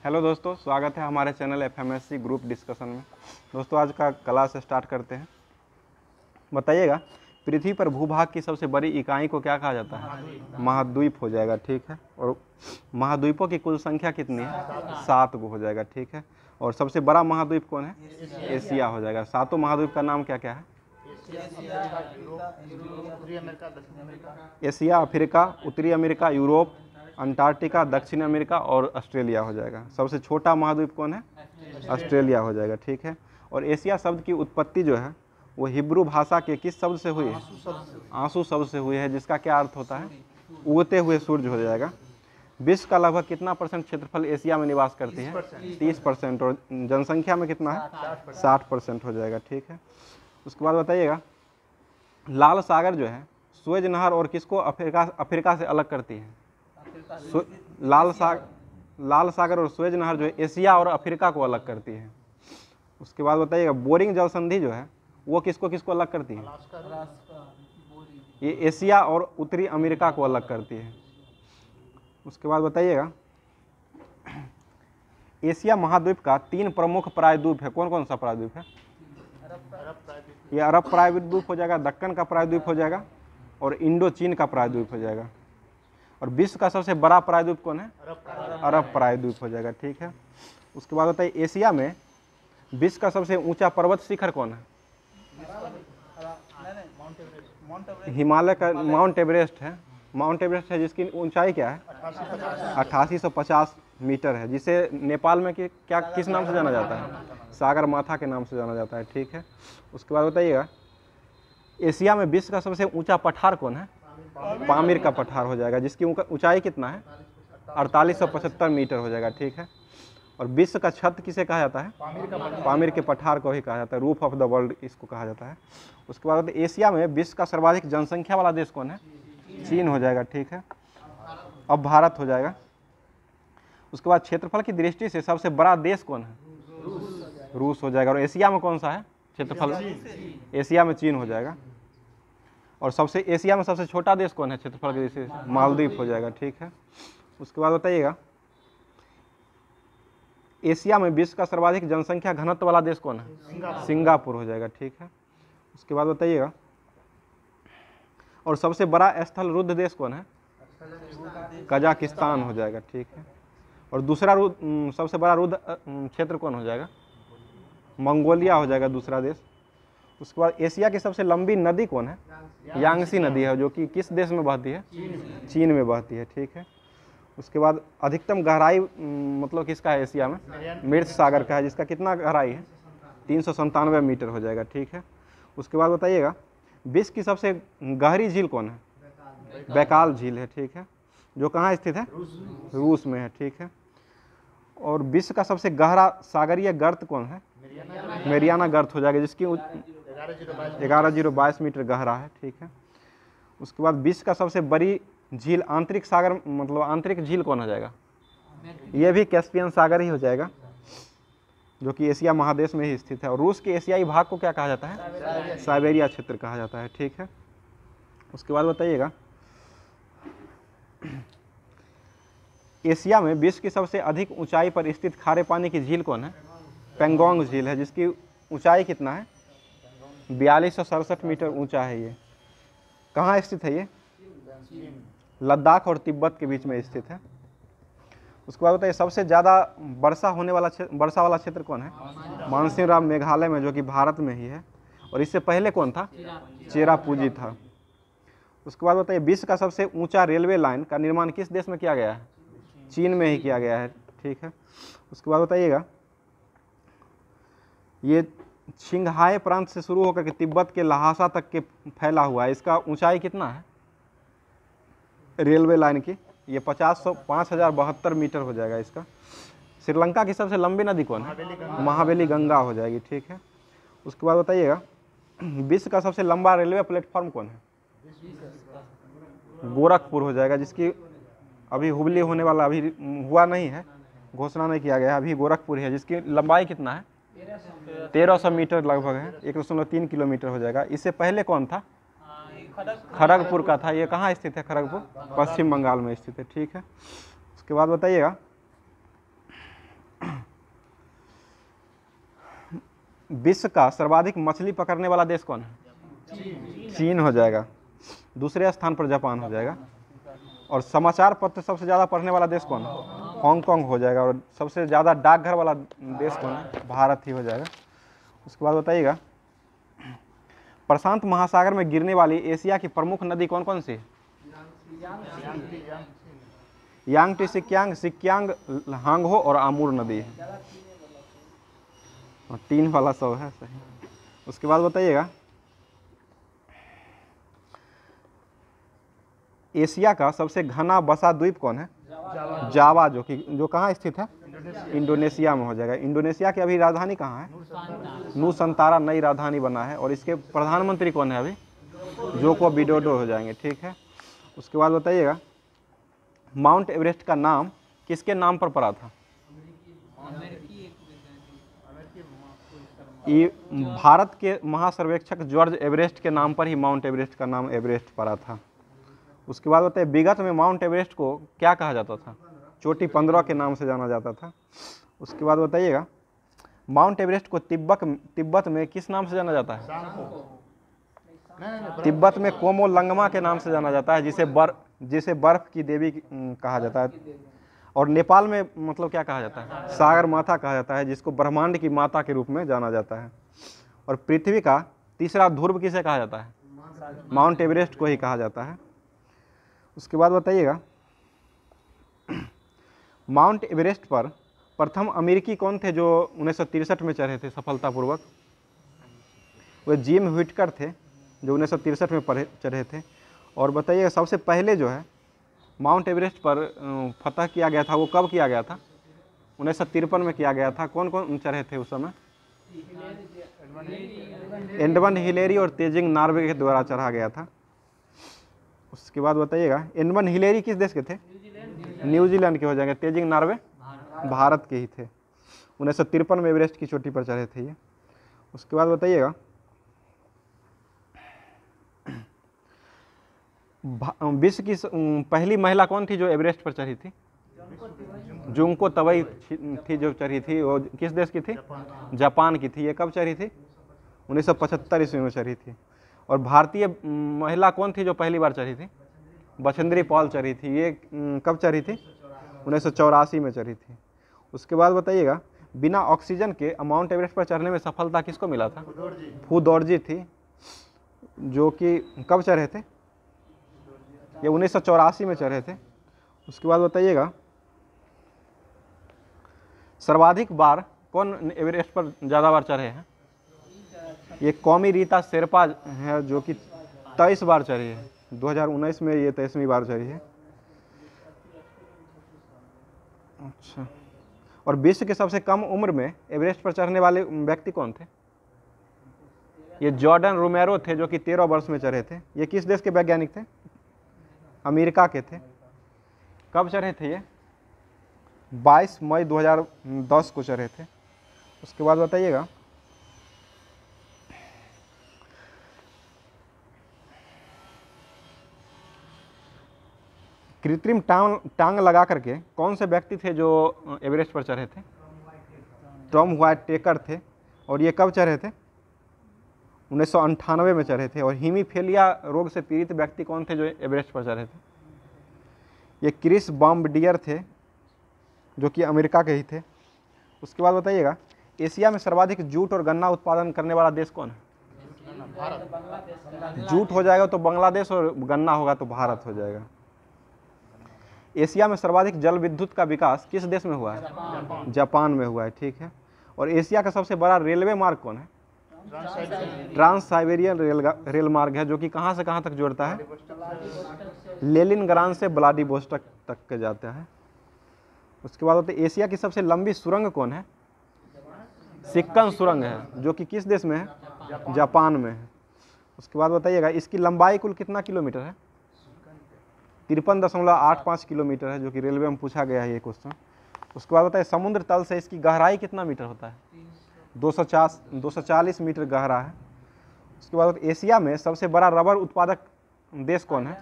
Hello दोस्तों, स्वागत है हमारे चैनल एफएमएससी ग्रुप डिस्कशन में। दोस्तों आज का क्लास स्टार्ट करते हैं। बताइएगा, पृथ्वी पर भूभाग की सबसे बड़ी इकाई को क्या कहा जाता है? महाद्वीप हो जाएगा, ठीक है। और महाद्वीपों की कुल संख्या कितनी है? 7 गो हो जाएगा, ठीक है। और सबसे बड़ा महाद्वीप कौन है? एशिया हो जाएगा। सातों महाद्वीप का नाम क्या क्या है? एशिया, अफ्रीका, उत्तरी अमेरिका, यूरोप, अंटार्कटिका, दक्षिण अमेरिका और ऑस्ट्रेलिया हो जाएगा। सबसे छोटा महाद्वीप कौन है? ऑस्ट्रेलिया हो जाएगा, ठीक है। और एशिया शब्द की उत्पत्ति जो है वो हिब्रू भाषा के किस शब्द से हुई है? आंसू शब्द से हुई है, जिसका क्या अर्थ होता है? उगते हुए सूरज हो जाएगा। विश्व का लगभग कितना % क्षेत्रफल एशिया में निवास करती है? 30%। और जनसंख्या में कितना है? 60% हो जाएगा, ठीक है। उसके बाद बताइएगा, लाल सागर जो है सुएज नहर और किसको अफ्रीका से अलग करती है? लाल सागर और सुएज नहर जो है एशिया और अफ्रीका को अलग करती है। उसके बाद बताइएगा, बोरिंग जल संधि जो है वो किसको किसको अलग करती है? ये एशिया और उत्तरी अमेरिका को अलग करती है। उसके बाद बताइएगा, एशिया महाद्वीप का 3 प्रमुख प्रायद्वीप है। कौन कौन सा प्रायद्वीप है? ये अरब प्रायद्वीप हो जाएगा, दक्कन का प्रायद्वीप हो जाएगा और इंडो चीन का प्रायद्वीप हो जाएगा। और विश्व का सबसे बड़ा प्रायद्वीप कौन है? अरब प्रायद्वीप हो जाएगा, ठीक है। उसके बाद बताइए, एशिया में विश्व का सबसे ऊंचा पर्वत शिखर कौन है? हिमालय का माउंट एवरेस्ट है। माउंट एवरेस्ट है जिसकी ऊंचाई क्या है? 8850 मीटर है, जिसे नेपाल में क्या किस नाम से जाना जाता है? सागर माथा के नाम से जाना जाता है, ठीक है। उसके बाद बताइएगा, एशिया में विश्व का सबसे ऊंचा पठार कौन है? पामीर का पठार हो जाएगा, जिसकी ऊंचाई कितना है? 4875 मीटर हो जाएगा, ठीक है। और विश्व का छत किसे कहा जाता है? पामीर के पठार को ही कहा जाता है। रूफ ऑफ द वर्ल्ड इसको कहा जाता है। उसके बाद एशिया में विश्व का सर्वाधिक जनसंख्या वाला देश कौन है? चीन हो जाएगा, ठीक है। अब भारत हो जाएगा। उसके बाद क्षेत्रफल की दृष्टि से सबसे बड़ा देश कौन है? रूस हो जाएगा। और एशिया में कौन सा है क्षेत्रफल? एशिया में चीन हो जाएगा। और एशिया में सबसे छोटा देश कौन है क्षेत्रफल की दृष्टि से? मालदीव हो जाएगा, ठीक है। उसके बाद बताइएगा, एशिया में विश्व का सर्वाधिक जनसंख्या घनत्व वाला देश कौन है? सिंगापुर हो जाएगा, ठीक है। उसके बाद बताइएगा, और सबसे बड़ा स्थल रुद्ध देश कौन है? कजाकिस्तान हो जाएगा, ठीक है। और दूसरा सबसे बड़ा रुद्ध क्षेत्र कौन हो जाएगा? मंगोलिया हो जाएगा दूसरा देश। उसके बाद एशिया की सबसे लंबी नदी कौन है? यांगसी नदी है, जो कि किस देश में बहती है? चीन में बहती है, ठीक है। उसके बाद अधिकतम गहराई मतलब किसका है एशिया में? मृत सागर का है, जिसका कितना गहराई है? 397 मीटर हो जाएगा, ठीक है। उसके बाद बताइएगा, विश्व की सबसे गहरी झील कौन है? बैकाल झील है, ठीक है, जो कहाँ स्थित है? रूस में है, ठीक है। और विश्व का सबसे गहरा सागरीय गर्त कौन है? मेरियाना गर्त हो जाएगा, जिसकी 11,022 मीटर गहरा है, ठीक है। उसके बाद विश्व का सबसे बड़ी झील आंतरिक सागर मतलब आंतरिक झील कौन हो जाएगा? ये भी कैस्पियन सागर ही हो जाएगा, जो कि एशिया महादेश में ही स्थित है। और रूस के एशियाई भाग को क्या कहा जाता है? साइबेरिया क्षेत्र कहा जाता है, ठीक है। उसके बाद बताइएगा, एशिया में विश्व की सबसे अधिक ऊंचाई पर स्थित खारे पानी की झील कौन है? पेंगोंग झील है, जिसकी ऊंचाई कितना है? 4267 मीटर ऊंचा है। ये कहाँ स्थित है? ये लद्दाख और तिब्बत के बीच में स्थित है। उसके बाद बताइए, सबसे ज़्यादा वर्षा वाला क्षेत्र कौन है? मानसीनराम मेघालय में, जो कि भारत में ही है। और इससे पहले कौन था? चेरापूंजी था। उसके बाद बताइए, विश्व का सबसे ऊंचा रेलवे लाइन का निर्माण किस देश में किया गया है? चीन में ही किया गया है, ठीक है। उसके बाद बताइएगा, ये छिंगहाई प्रांत से शुरू होकर के तिब्बत के लहासा तक के फैला हुआ है। इसका ऊंचाई कितना है रेलवे लाइन की? ये 5,072 मीटर हो जाएगा इसका। श्रीलंका की सबसे लंबी नदी कौन है? महाबली गंगा हो जाएगी, ठीक है। उसके बाद बताइएगा, विश्व का सबसे लंबा रेलवे प्लेटफॉर्म कौन है? गोरखपुर हो जाएगा, जिसकी अभी हुबली होने वाला अभी हुआ नहीं है, घोषणा नहीं किया गया, अभी गोरखपुर है, जिसकी लंबाई कितना है? 1300 मीटर लगभग है, 1.3 किलोमीटर हो जाएगा। इससे पहले कौन था? खड़गपुर का था। ये कहाँ स्थित है? खड़गपुर पश्चिम बंगाल में स्थित है, ठीक है। उसके बाद बताइएगा, विश्व का सर्वाधिक मछली पकड़ने वाला देश कौन है? चीन हो जाएगा। दूसरे स्थान पर जापान हो जाएगा। और समाचार पत्र सबसे ज़्यादा पढ़ने वाला देश कौन है? हांगकांग हो जाएगा। और सबसे ज़्यादा डाकघर वाला देश कौन है? भारत ही हो जाएगा। उसके बाद बताइएगा, प्रशांत महासागर में गिरने वाली एशिया की प्रमुख नदी कौन कौन सी है? यांगटी, सिक्यांग, सिक्यांग, हांगहो और आमूर नदी है। 3 वाला 100 है सही। उसके बाद बताइएगा, एशिया का सबसे घना बसा द्वीप कौन है? जावा, जो कहाँ स्थित है? इंडोनेशिया में हो जाएगा। इंडोनेशिया की अभी राजधानी कहाँ है? नुसंतारा नई राजधानी बना है। और इसके प्रधानमंत्री कौन है अभी? जोको विडोडो हो जाएंगे। ठीक है। उसके बाद बताइएगा, माउंट एवरेस्ट का नाम किसके नाम पर पड़ा था? ये भारत के महासर्वेक्षक जॉर्ज एवरेस्ट के नाम पर ही माउंट एवरेस्ट का नाम एवरेस्ट पड़ा था। उसके बाद बताइए, विगत में माउंट एवरेस्ट को क्या कहा जाता था? चोटी 15 के नाम से जाना जाता था। उसके बाद बताइएगा, माउंट एवरेस्ट को तिब्बत में किस नाम से जाना जाता है? तिब्बत में कोमो लंगमा के नाम से जाना जाता है, जिसे बर्फ की देवी कहा जाता है। और नेपाल में मतलब क्या कहा जाता है? सागर माता कहा जाता है, जिसको ब्रह्मांड की माता के रूप में जाना जाता है। और पृथ्वी का तीसरा ध्रुव किसे कहा जाता है? माउंट एवरेस्ट को ही कहा जाता है। उसके बाद बताइएगा, माउंट एवरेस्ट पर प्रथम अमेरिकी कौन थे जो 1963 में चढ़े थे सफलतापूर्वक? वे जिम व्हिटकर थे, जो 1963 में चढ़े थे। और बताइएगा, सबसे पहले जो है माउंट एवरेस्ट पर फतह किया गया था, वो कब किया गया था? 1953 में किया गया था। कौन कौन चढ़े थे उस समय? एडमंड हिलेरी और तेजिंग नॉर्वे के द्वारा चढ़ा गया था। उसके बाद बताइएगा, एडमंड हिलेरी किस देश के थे? न्यूजीलैंड के हो जाएंगे। तेजिंग नॉर्वे भारत के ही थे। 1953 में एवरेस्ट की चोटी पर चढ़े थे ये। उसके बाद बताइएगा, विश्व की पहली महिला कौन थी जो एवरेस्ट पर चढ़ी थी? जुंको तबई थी जो चढ़ी थी। वो किस देश की थी? जापान की थी। ये कब चढ़ी थी? 1975 ईस्वी में चढ़ी थी। और भारतीय महिला कौन थी जो पहली बार चढ़ी थी? बछेंद्री पाल चढ़ी थी। ये कब चढ़ी थी? 1984 में चढ़ी थी। उसके बाद बताइएगा, बिना ऑक्सीजन के माउंट एवरेस्ट पर चढ़ने में सफलता किसको मिला था? फू दौड़जी थी, जो कि कब चढ़े थे? ये 1984 में चढ़े थे। उसके बाद बताइएगा, सर्वाधिक बार कौन एवरेस्ट पर ज़्यादा बार चढ़े हैं? ये कौमी रीता शेरपा है, जो कि 23 बार चढ़ी है। 2019 में ये 23वीं बार चढ़ी है। अच्छा। और विश्व के सबसे कम उम्र में एवरेस्ट पर चढ़ने वाले व्यक्ति कौन थे? ये जॉर्डन रोमेरो थे, जो कि 13 वर्ष में चढ़े थे। ये किस देश के वैज्ञानिक थे? अमेरिका के थे। कब चढ़े थे ये? 22 मई 2010 को चढ़े थे। उसके बाद बताइएगा, कृत्रिम टांग लगा करके कौन से व्यक्ति थे जो एवरेस्ट पर चढ़े थे? टॉम व्हाइट टेकर थे। और ये कब चढ़े थे? 1998 में चढ़े थे। और हीमीफेलिया रोग से पीड़ित व्यक्ति कौन थे जो एवरेस्ट पर चढ़े थे? ये क्रिस बॉम्बडियर थे, जो कि अमेरिका के ही थे। उसके बाद बताइएगा, एशिया में सर्वाधिक जूट और गन्ना उत्पादन करने वाला देश कौन है? जूट हो जाएगा तो बांग्लादेश, और गन्ना होगा तो भारत हो जाएगा। एशिया में सर्वाधिक जल विद्युत का विकास किस देश में हुआ है? जापान में हुआ है। ठीक है। और एशिया का सबसे बड़ा रेलवे मार्ग कौन है? ट्रांस साइबेरियन रेल मार्ग है, जो कि कहाँ से कहाँ तक जोड़ता है? लेनिनग्राड से व्लादिवोस्टोक तक के जाता है। उसके बाद होते एशिया की सबसे लंबी सुरंग कौन है? सिक्कन सुरंग है, जो कि किस देश में है? जापान में है। उसके बाद बताइएगा, इसकी लंबाई कुल कितना किलोमीटर है? 53.85 किलोमीटर है, जो कि रेलवे में पूछा गया है ये क्वेश्चन। उसके बाद बताइए, समुद्र तल से इसकी गहराई कितना मीटर होता है? 240 मीटर गहरा है। उसके बाद एशिया में सबसे बड़ा रबर उत्पादक देश कौन है?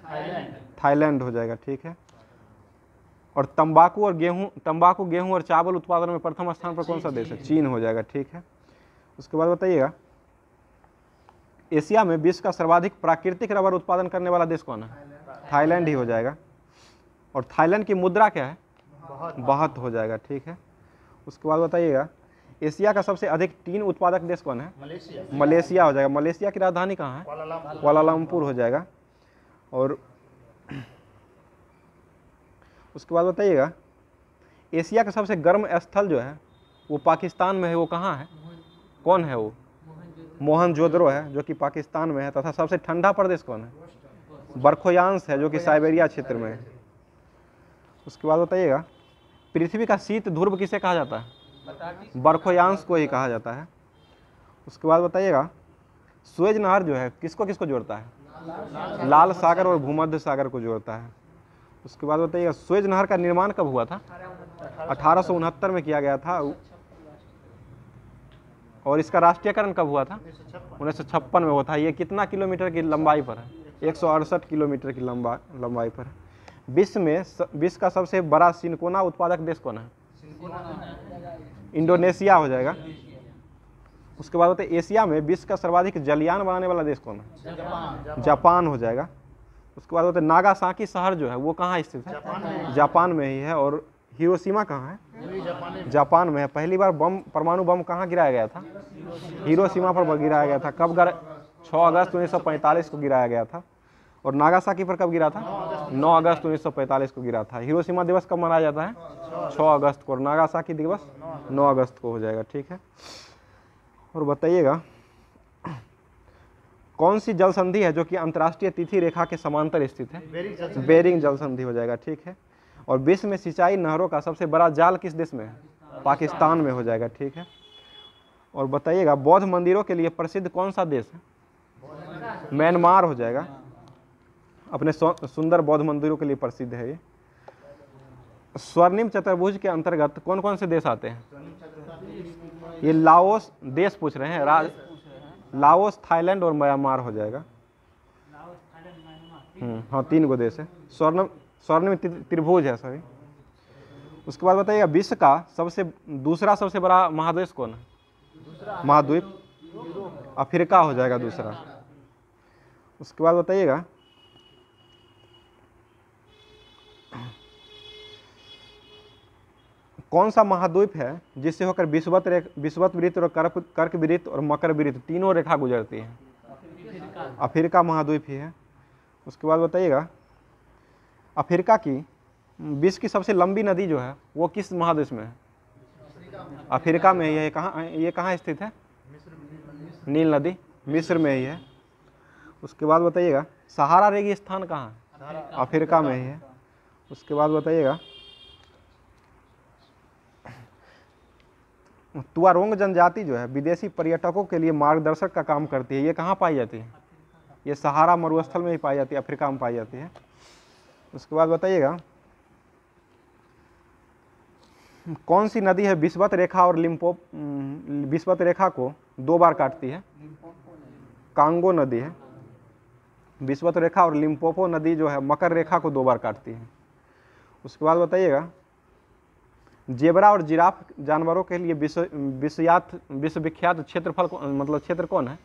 थाईलैंड हो जाएगा। ठीक है। और तंबाकू, गेहूं और चावल उत्पादन में प्रथम स्थान पर कौन सा देश है? चीन हो जाएगा। ठीक है। उसके बाद बताइएगा, एशिया में विश्व का सर्वाधिक प्राकृतिक रबर उत्पादन करने वाला देश कौन है? थाईलैंड ही हो जाएगा। और थाईलैंड की मुद्रा क्या है? बाहत हो जाएगा, ठीक है। उसके बाद बताइएगा, एशिया का सबसे अधिक टीन उत्पादक देश कौन है? मलेशिया हो जाएगा। मलेशिया की राजधानी कहाँ है? कुआलालंपुर हो जाएगा। और उसके बाद बताइएगा, एशिया का सबसे गर्म स्थल जो है वो पाकिस्तान में है, वो कहाँ है? कौन है वो? मोहनजोदड़ो है, जो कि पाकिस्तान में है। तथा सबसे ठंडा प्रदेश कौन है? बर्खोयांश है, जो कि साइबेरिया क्षेत्र में है। उसके बाद बताइएगा, पृथ्वी का शीत ध्रुव किसे कहा जाता है? बर्खोयांश को ही कहा जाता है। उसके बाद बताइएगा, सुएज नहर जो है किसको किसको जोड़ता है? लाल सागर और भूमध्य सागर को जोड़ता है। उसके बाद बताइएगा, सुएज नहर का निर्माण कब हुआ था? 1869 में किया गया था। और इसका राष्ट्रीयकरण कब हुआ था? 1956 में हुआ था। ये कितना किलोमीटर की लंबाई पर है? 168 किलोमीटर की लंबाई पर। विश्व का सबसे बड़ा सिनकोना उत्पादक देश कौन है? इंडोनेशिया हो जाएगा। उसके बाद होते एशिया में विश्व का सर्वाधिक जलयान बनाने वाला देश कौन है? जापान हो जाएगा। उसके बाद होते नागासाकी शहर जो है वो कहाँ स्थित है? जापान में ही है। और हिरोशिमा कहाँ है? जापान में है। पहली बार परमाणु बम कहाँ गिराया गया था? हिरोशिमा पर गिराया गया था। कब? 6 अगस्त 1945 को गिराया गया था। और नागासाकी पर कब गिरा था? 9 अगस्त 1945 को गिरा था। हिरोशिमा दिवस कब मनाया जाता है? 6 अगस्त को। और नागासाकी दिवस 9 अगस्त को हो जाएगा, ठीक है। और बताइएगा, कौन सी जल संधि है जो कि अंतर्राष्ट्रीय तिथि रेखा के समांतर स्थित है? बेरिंग जल संधि हो जाएगा, ठीक है। और विश्व में सिंचाई नहरों का सबसे बड़ा जाल किस देश में है? पाकिस्तान में हो जाएगा, ठीक है। और बताइएगा, बौद्ध मंदिरों के लिए प्रसिद्ध कौन सा देश है? म्यांमार हो जाएगा। अपने सुंदर बौद्ध मंदिरों के लिए प्रसिद्ध है ये। स्वर्णिम चतुर्भुज के अंतर्गत कौन कौन से देश आते हैं? ये लाओस देश पूछ रहे हैं। लाओस, थाईलैंड और म्यांमार हो जाएगा। हाँ, 3 गो देश है। स्वर्णिम त्रिभुज है सभी। उसके बाद बताइएगा, विश्व का दूसरा सबसे बड़ा महादेश कौन है? महाद्वीप अफ्रीका हो जाएगा दूसरा। उसके बाद बताइएगा, कौन सा महाद्वीप है जिससे होकर विषुवत वृत्त और कर्क वृत्त और मकर वृत्त तीनों रेखा गुजरती है? अफ्रीका महाद्वीप ही है। उसके बाद बताइएगा, अफ्रीका की विश्व की सबसे लंबी नदी जो है वो किस महादेश में है? अफ्रीका में ही है। ये कहाँ स्थित है? नील नदी मिस्र में ही है। उसके बाद बताइएगा, सहारा रेगिस्तान कहाँ है? अफ्रीका में ही है। उसके बाद बताइएगा, तुआरोंग जनजाति जो है विदेशी पर्यटकों के लिए मार्गदर्शक का काम करती है। ये कहाँ पाई जाती है? ये सहारा मरुस्थल में ही पाई जाती है, अफ्रीका में पाई जाती है। उसके बाद बताइएगा, कौन सी नदी है विषुवत रेखा और विषुवत रेखा को 2 बार काटती है? कांगो नदी है। विषुवत रेखा और लिम्पोपो नदी जो है मकर रेखा को 2 बार काटती है। उसके बाद बताइएगा, जेबरा और जिराफ जानवरों के लिए विश्वविख्यात क्षेत्र कौन है?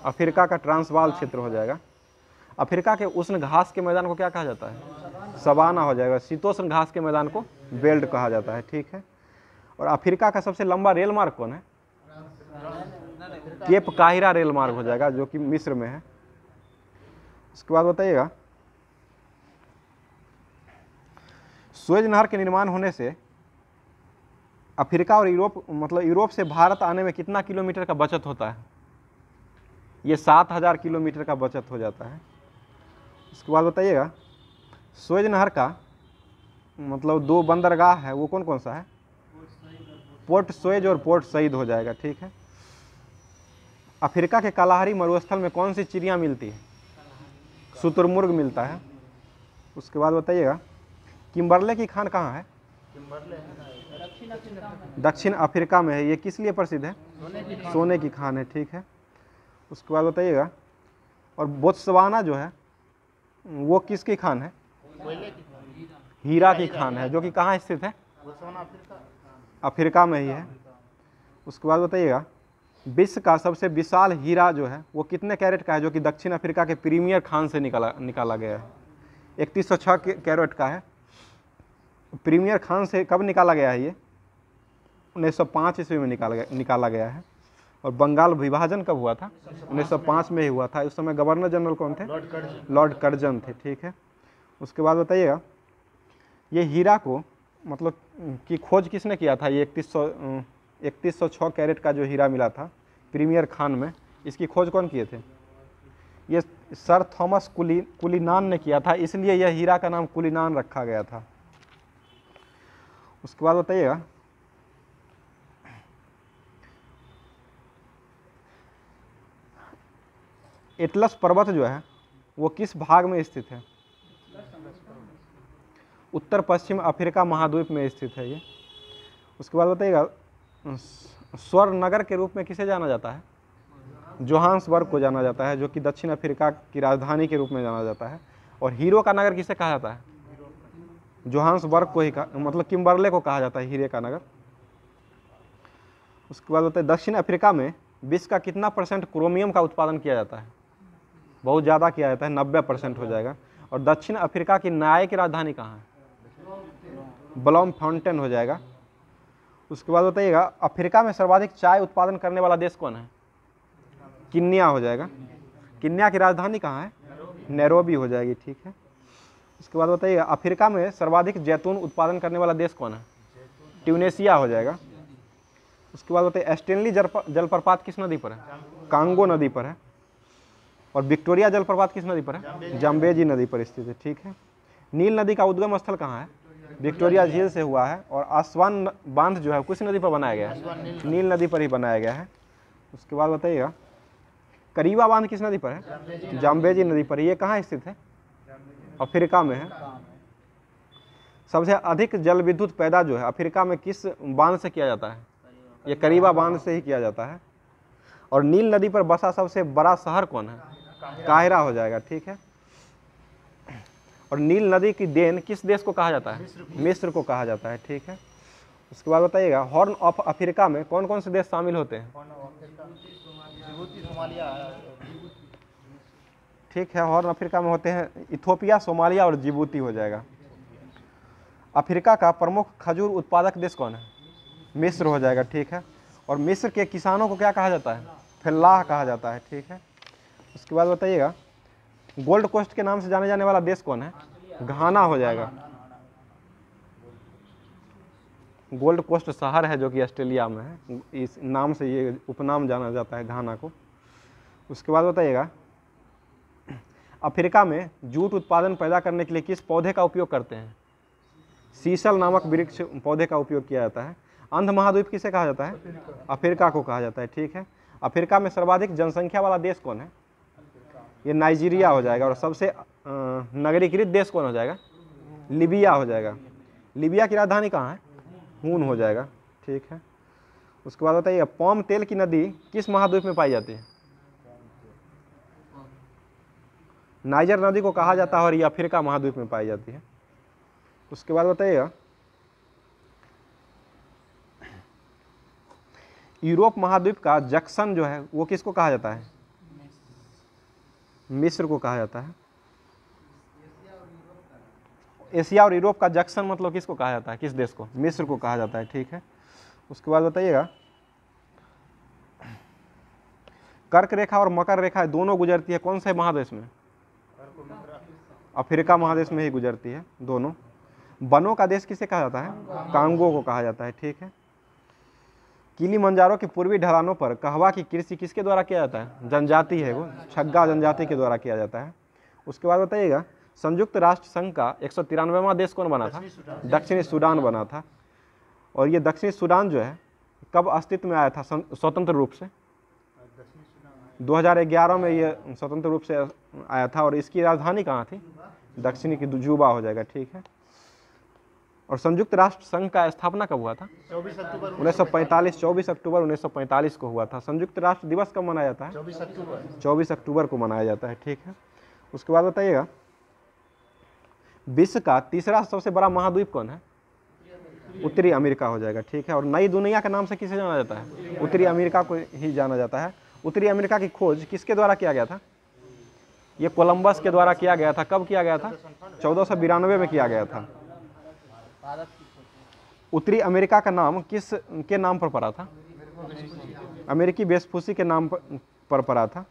अफ्रीका का ट्रांसवाल क्षेत्र हो जाएगा। अफ्रीका के उष्ण घास के मैदान को क्या कहा जाता है? सवाना हो जाएगा। शीतोष्ण घास के मैदान को बेल्ट कहा जाता है, ठीक है। और अफ्रीका का सबसे लंबा रेल मार्ग कौन है? केप काहिरा रेल मार्ग हो जाएगा, जो कि मिस्र में है। उसके बाद बताइएगा, सुएज नहर के निर्माण होने से अफ्रीका और यूरोप से भारत आने में कितना किलोमीटर का बचत होता है? ये 7000 किलोमीटर का बचत हो जाता है। उसके बाद बताइएगा, सुएज नहर का 2 बंदरगाह है, वो कौन कौन सा है? पोर्ट सुएज और पोर्ट सईद हो जाएगा, ठीक है। अफ्रीका के कालाहारी मरुस्थल में कौन सी चिड़िया मिलती है? शुतुरमुर्ग मिलता है। उसके बाद बताइएगा, किम्बरले की खान कहाँ है? दक्षिण अफ्रीका में है। ये किस लिए प्रसिद्ध है? सोने की खान है, ठीक है। उसके बाद बताइएगा, और बोत्सवाना जो है वो किसकी खान है? हीरा की खान है, जो कि कहाँ स्थित है? अफ्रीका में ही है। उसके बाद बताइएगा, विश्व का सबसे विशाल हीरा जो है वो कितने कैरेट का है, जो कि दक्षिण अफ्रीका के प्रीमियर खान से निकाला गया है? 3106 कैरेट का है। प्रीमियर खान से कब निकाला गया है? ये 1905 ईस्वी में निकाला गया है। और बंगाल विभाजन कब हुआ था? 1905 में ही हुआ था। उस समय गवर्नर जनरल कौन थे? लॉर्ड कर्जन थे। ठीक है, उसके बाद बताइएगा, ये हीरा को मतलब कि खोज किसने किया था? ये 3106 कैरेट का जो हीरा मिला था प्रीमियर खान में, इसकी खोज कौन किए थे? ये सर थॉमस कुलीनान ने किया था, इसलिए यह हीरा का नाम कुलीनान रखा गया था। उसके बाद बताइएगा, एटलस पर्वत जो है वो किस भाग में स्थित है? उत्तर पश्चिम अफ्रीका महाद्वीप में स्थित है ये। उसके बाद बताइएगा, स्वर्ण नगर के रूप में किसे जाना जाता है? जोहान्सबर्ग को जाना जाता है, जो कि दक्षिण अफ्रीका की राजधानी के रूप में जाना जाता है। और हीरो का नगर किसे कहा जाता है? जोहान्सबर्ग को ही मतलब किम्बरले को कहा जाता है हीरे का नगर। उसके बाद बताइए, दक्षिण अफ्रीका में विश्व का कितना % क्रोमियम का उत्पादन किया जाता है? बहुत ज़्यादा किया जाता है, 90% हो जाएगा। और दक्षिण अफ्रीका की न्याय की राजधानी कहाँ है? ब्लॉमफॉन्टेन हो जाएगा। उसके बाद बताइएगा, अफ्रीका में सर्वाधिक चाय उत्पादन करने वाला देश कौन है? किन्या हो जाएगा। किन्या की राजधानी कहाँ है? नैरोबी हो जाएगी। ठीक है, उसके बाद बताइएगा, अफ्रीका में सर्वाधिक जैतून उत्पादन करने वाला देश कौन है? ट्यूनेशिया हो जाएगा। उसके बाद बताइए, स्टेनली जलप्रपात किस नदी पर है? कांगो नदी पर है। और विक्टोरिया जलप्रपात किस नदी पर है? जाम्बेजी नदी पर स्थित है। ठीक है, नील नदी का उद्गम स्थल कहाँ है? विक्टोरिया झील से हुआ है। और आसवान बांध जो है किस नदी पर बनाया गया है? नील नदी पर ही बनाया गया है। उसके बाद बताइएगा, करीबा बांध किस नदी पर है? जाम्बेजी नदी पर। ये कहाँ स्थित है? अफ्रीका में है। सबसे अधिक जल विद्युत पैदा जो है अफ्रीका में किस बांध से किया जाता है? ये करीबा बांध से ही किया जाता है। और नील नदी पर बसा सबसे बड़ा शहर कौन है? काहिरा हो जाएगा। ठीक है, और नील नदी की देन किस देश को कहा जाता है? मिस्र को कहा जाता है। ठीक है, उसके बाद बताइएगा, हॉर्न ऑफ अफ्रीका में कौन कौन से देश शामिल होते हैं? ठीक है, हॉर्न अफ्रीका में होते हैं इथोपिया, सोमालिया और जिबूती हो जाएगा। अफ्रीका का प्रमुख खजूर उत्पादक देश कौन है? मिस्र हो जाएगा। ठीक है, और मिस्र के किसानों को क्या कहा जाता है? फलाह कहा जाता है। ठीक है, उसके बाद बताइएगा, गोल्ड कोस्ट के नाम से जाने जाने वाला देश कौन है? घाना हो जाएगा। गोल्ड कोस्ट शहर है जो कि ऑस्ट्रेलिया में है, इस नाम से ये उपनाम जाना जाता है घाना को। उसके बाद बताइएगा, अफ्रीका में जूट उत्पादन पैदा करने के लिए किस पौधे का उपयोग करते हैं? सीसल नामक वृक्ष पौधे का उपयोग किया जाता है। अंध महाद्वीप किसे कहा जाता है? अफ्रीका को कहा जाता है। ठीक है, अफ्रीका में सर्वाधिक जनसंख्या वाला देश कौन है? ये नाइजीरिया हो जाएगा। और सबसे नगरीकृत देश कौन हो जाएगा? लीबिया हो जाएगा। लीबिया की राजधानी कहाँ है? हून हो जाएगा। ठीक है, उसके बाद बताइए, पाम तेल की नदी किस महाद्वीप में पाई जाती है? नाइजर नदी को कहा जाता है और ये अफ्रीका महाद्वीप में पाई जाती है। उसके बाद बताइएगा, यूरोप महाद्वीप का जंक्शन जो है वो किसको कहा जाता है? मिस्र को कहा जाता है। एशिया और यूरोप का जंक्शन मतलब किसको कहा जाता है? किस देश को? मिस्र को कहा जाता है। ठीक है, उसके बाद बताइएगा, कर्क रेखा और मकर रेखा दोनों गुजरती है कौन से महादेश में? अफ्रीका महादेश में ही गुजरती है दोनों। वनों का देश किसे कहा जाता है? कांगो को कहा जाता है। ठीक है, किलिमंजारो की पूर्वी ढलानों पर कहवा की कृषि किसके द्वारा किया जाता है? जनजाति है वो, छग्गा जनजाति के द्वारा किया जाता है। उसके बाद बताइएगा, संयुक्त राष्ट्र संघ का 193वां देश कौन बना था? दक्षिणी सूडान बना था। और ये दक्षिणी सूडान जो है कब अस्तित्व में आया था स्वतंत्र रूप से? 2011 में ये स्वतंत्र रूप से आया था। और इसकी राजधानी कहाँ थी? दक्षिणी की जुबा हो जाएगा। ठीक है, और संयुक्त राष्ट्र संघ का स्थापना कब हुआ था? 1945, 24 अक्टूबर 1945 को हुआ था। संयुक्त राष्ट्र दिवस कब मनाया जाता है? 24 अक्टूबर को मनाया जाता है। ठीक है, उसके बाद बताइएगा, विश्व का तीसरा सबसे बड़ा महाद्वीप कौन है? उत्तरी अमेरिका हो जाएगा, ठीक है। और नई दुनिया के नाम से किसे जाना जाता है? उत्तरी अमेरिका को ही जाना जाता है। उत्तरी अमेरिका की खोज किसके द्वारा किया गया था? ये कोलंबस के द्वारा किया गया था। कब किया गया था? 1492 में किया गया था। उत्तरी अमेरिका का नाम किस के नाम पर पड़ा था? अमेरिकी वेस्पुसी के नाम पर पड़ा था।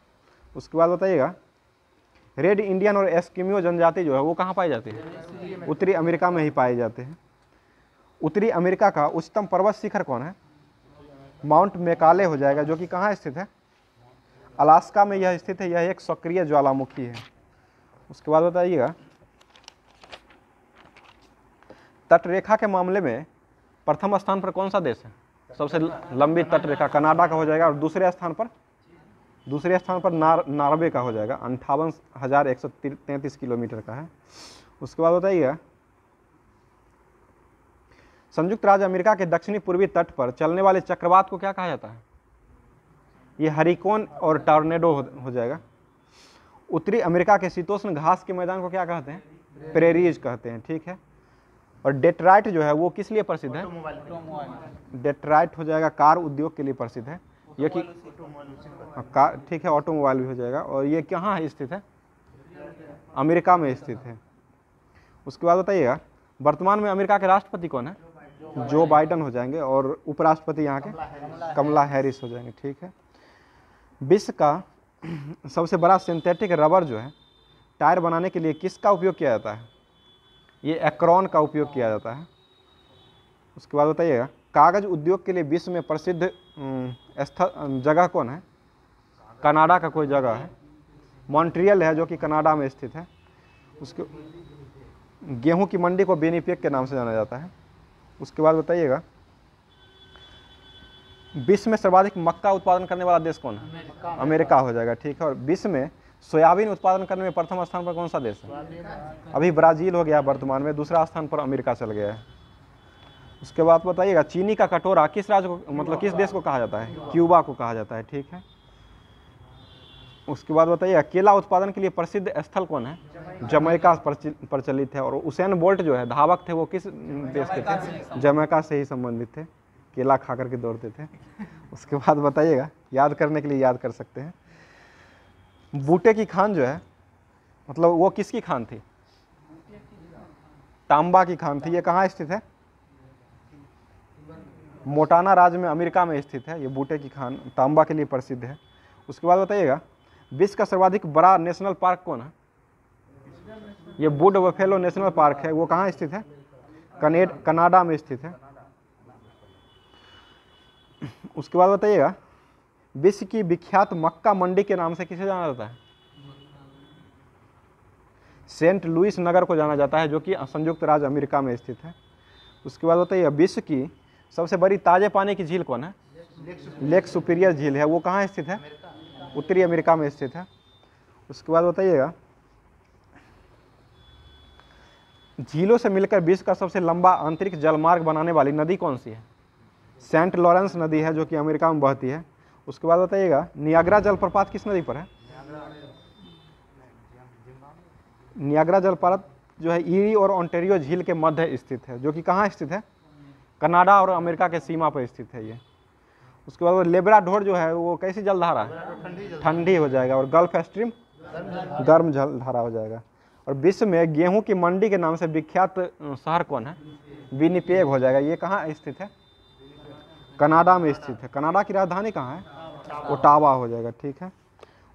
उसके बाद बताइएगा, रेड इंडियन और एस्किमो जनजाति जो है वो कहाँ पाई जाती है? उत्तरी अमेरिका में ही पाए जाते हैं। उत्तरी अमेरिका का उच्चतम पर्वत शिखर कौन है? माउंट मैकाले हो जाएगा, जो कि कहाँ स्थित है? अलास्का में यह स्थित है। यह एक सक्रिय ज्वालामुखी है। उसके बाद बताइएगा, तटरेखा के मामले में प्रथम स्थान पर कौन सा देश है? सबसे लंबी तटरेखा कनाडा का हो जाएगा। और दूसरे स्थान पर नॉर्वे का हो जाएगा, 58,133 किलोमीटर का है। उसके बाद बताइएगा, संयुक्त राज्य अमेरिका के दक्षिणी पूर्वी तट पर चलने वाले चक्रवात को क्या कहा जाता है? ये हरिकेन और टॉर्नेडो हो जाएगा। उत्तरी अमेरिका के शीतोष्ण घास के मैदान को क्या कहते हैं? प्रेरीज कहते हैं, ठीक है। और डेट्राइट जो है वो किस लिए प्रसिद्ध है? डेट्राइट हो जाएगा कार उद्योग के लिए प्रसिद्ध है। ये कि कार, ठीक है, ऑटोमोबाइल भी हो जाएगा। और ये कहाँ स्थित है? अमेरिका में स्थित है। उसके बाद बताइएगा, वर्तमान में अमेरिका के राष्ट्रपति कौन है? जो बाइडन हो जाएंगे। और उपराष्ट्रपति यहाँ के कमला हैरिस हो जाएंगे, ठीक है। विश्व का सबसे बड़ा सिंथेटिक रबर जो है टायर बनाने के लिए किसका उपयोग किया जाता है? ये एक्रोन का उपयोग किया जाता है। उसके बाद बताइएगा, कागज उद्योग के लिए विश्व में प्रसिद्ध जगह कौन है? कनाडा का कोई जगह है, मॉन्ट्रियल है, जो कि कनाडा में स्थित है। उसके गेहूं की मंडी को विनिपेग के नाम से जाना जाता है। उसके बाद बताइएगा, विश्व में सर्वाधिक मक्का उत्पादन करने वाला देश कौन है? अमेरिका हो जाएगा, ठीक है। और विश्व में सोयाबीन उत्पादन करने में प्रथम स्थान पर कौन सा देश है? अभी ब्राजील हो गया वर्तमान में, दूसरा स्थान पर अमेरिका चल गया है। उसके बाद बताइएगा, चीनी का कटोरा किस राज्य को, मतलब किस देश को कहा जाता है? क्यूबा को कहा जाता है, ठीक है। उसके बाद बताइएगा, केला उत्पादन के लिए प्रसिद्ध स्थल कौन है? जमैका प्रचलित है। और उसेन बोल्ट जो है धावक थे, वो किस देश के थे? जमैका से ही संबंधित थे, केला खा करके दौड़ते थे। उसके बाद बताइएगा, याद करने के लिए याद कर सकते हैं, बूटे की खान जो है, मतलब वो किसकी खान थी? तांबा की खान थी। ये कहाँ स्थित है? मोटाना राज्य में अमेरिका में स्थित है। ये बूटे की खान तांबा के लिए प्रसिद्ध है। उसके बाद बताइएगा, विश्व का सर्वाधिक बड़ा नेशनल पार्क कौन है? ये वुड बफेलो नेशनल पार्क है। वो कहाँ स्थित है? कनाडा में स्थित है। उसके बाद बताइएगा, विश्व की विख्यात मक्का मंडी के नाम से किसे जाना जाता है? सेंट लुइस नगर को जाना जाता है, जो कि संयुक्त राज्य अमेरिका में स्थित है। उसके बाद बताइए, विश्व की सबसे बड़ी ताजे पानी की झील कौन है? लेक सुपीरियर झील है। वो कहाँ स्थित है? उत्तरी अमेरिका में स्थित है। उसके बाद बताइएगा, झीलों से मिलकर विश्व का सबसे लंबा आंतरिक जलमार्ग बनाने वाली नदी कौन सी है? सेंट लॉरेंस नदी है, जो कि अमेरिका में बहती है। उसके बाद बताइएगा, नियाग्रा जलप्रपात किस नदी पर है? नियाग्रा जलप्रपात जो है ईरी और ओंटारियो झील के मध्य स्थित है, जो कि कहाँ स्थित है? कनाडा और अमेरिका के सीमा पर स्थित है ये। उसके बाद लेब्राडोर जो है वो कैसी जलधारा है? ठंडी हो जाएगा। और गल्फ स्ट्रीम गर्म जलधारा हो जाएगा। और विश्व में गेहूं की मंडी के नाम से विख्यात शहर कौन है? विनिपेग हो जाएगा। ये कहाँ स्थित है? कनाडा में स्थित है। कनाडा की राजधानी कहाँ है? ओटावा हो जाएगा, ठीक है।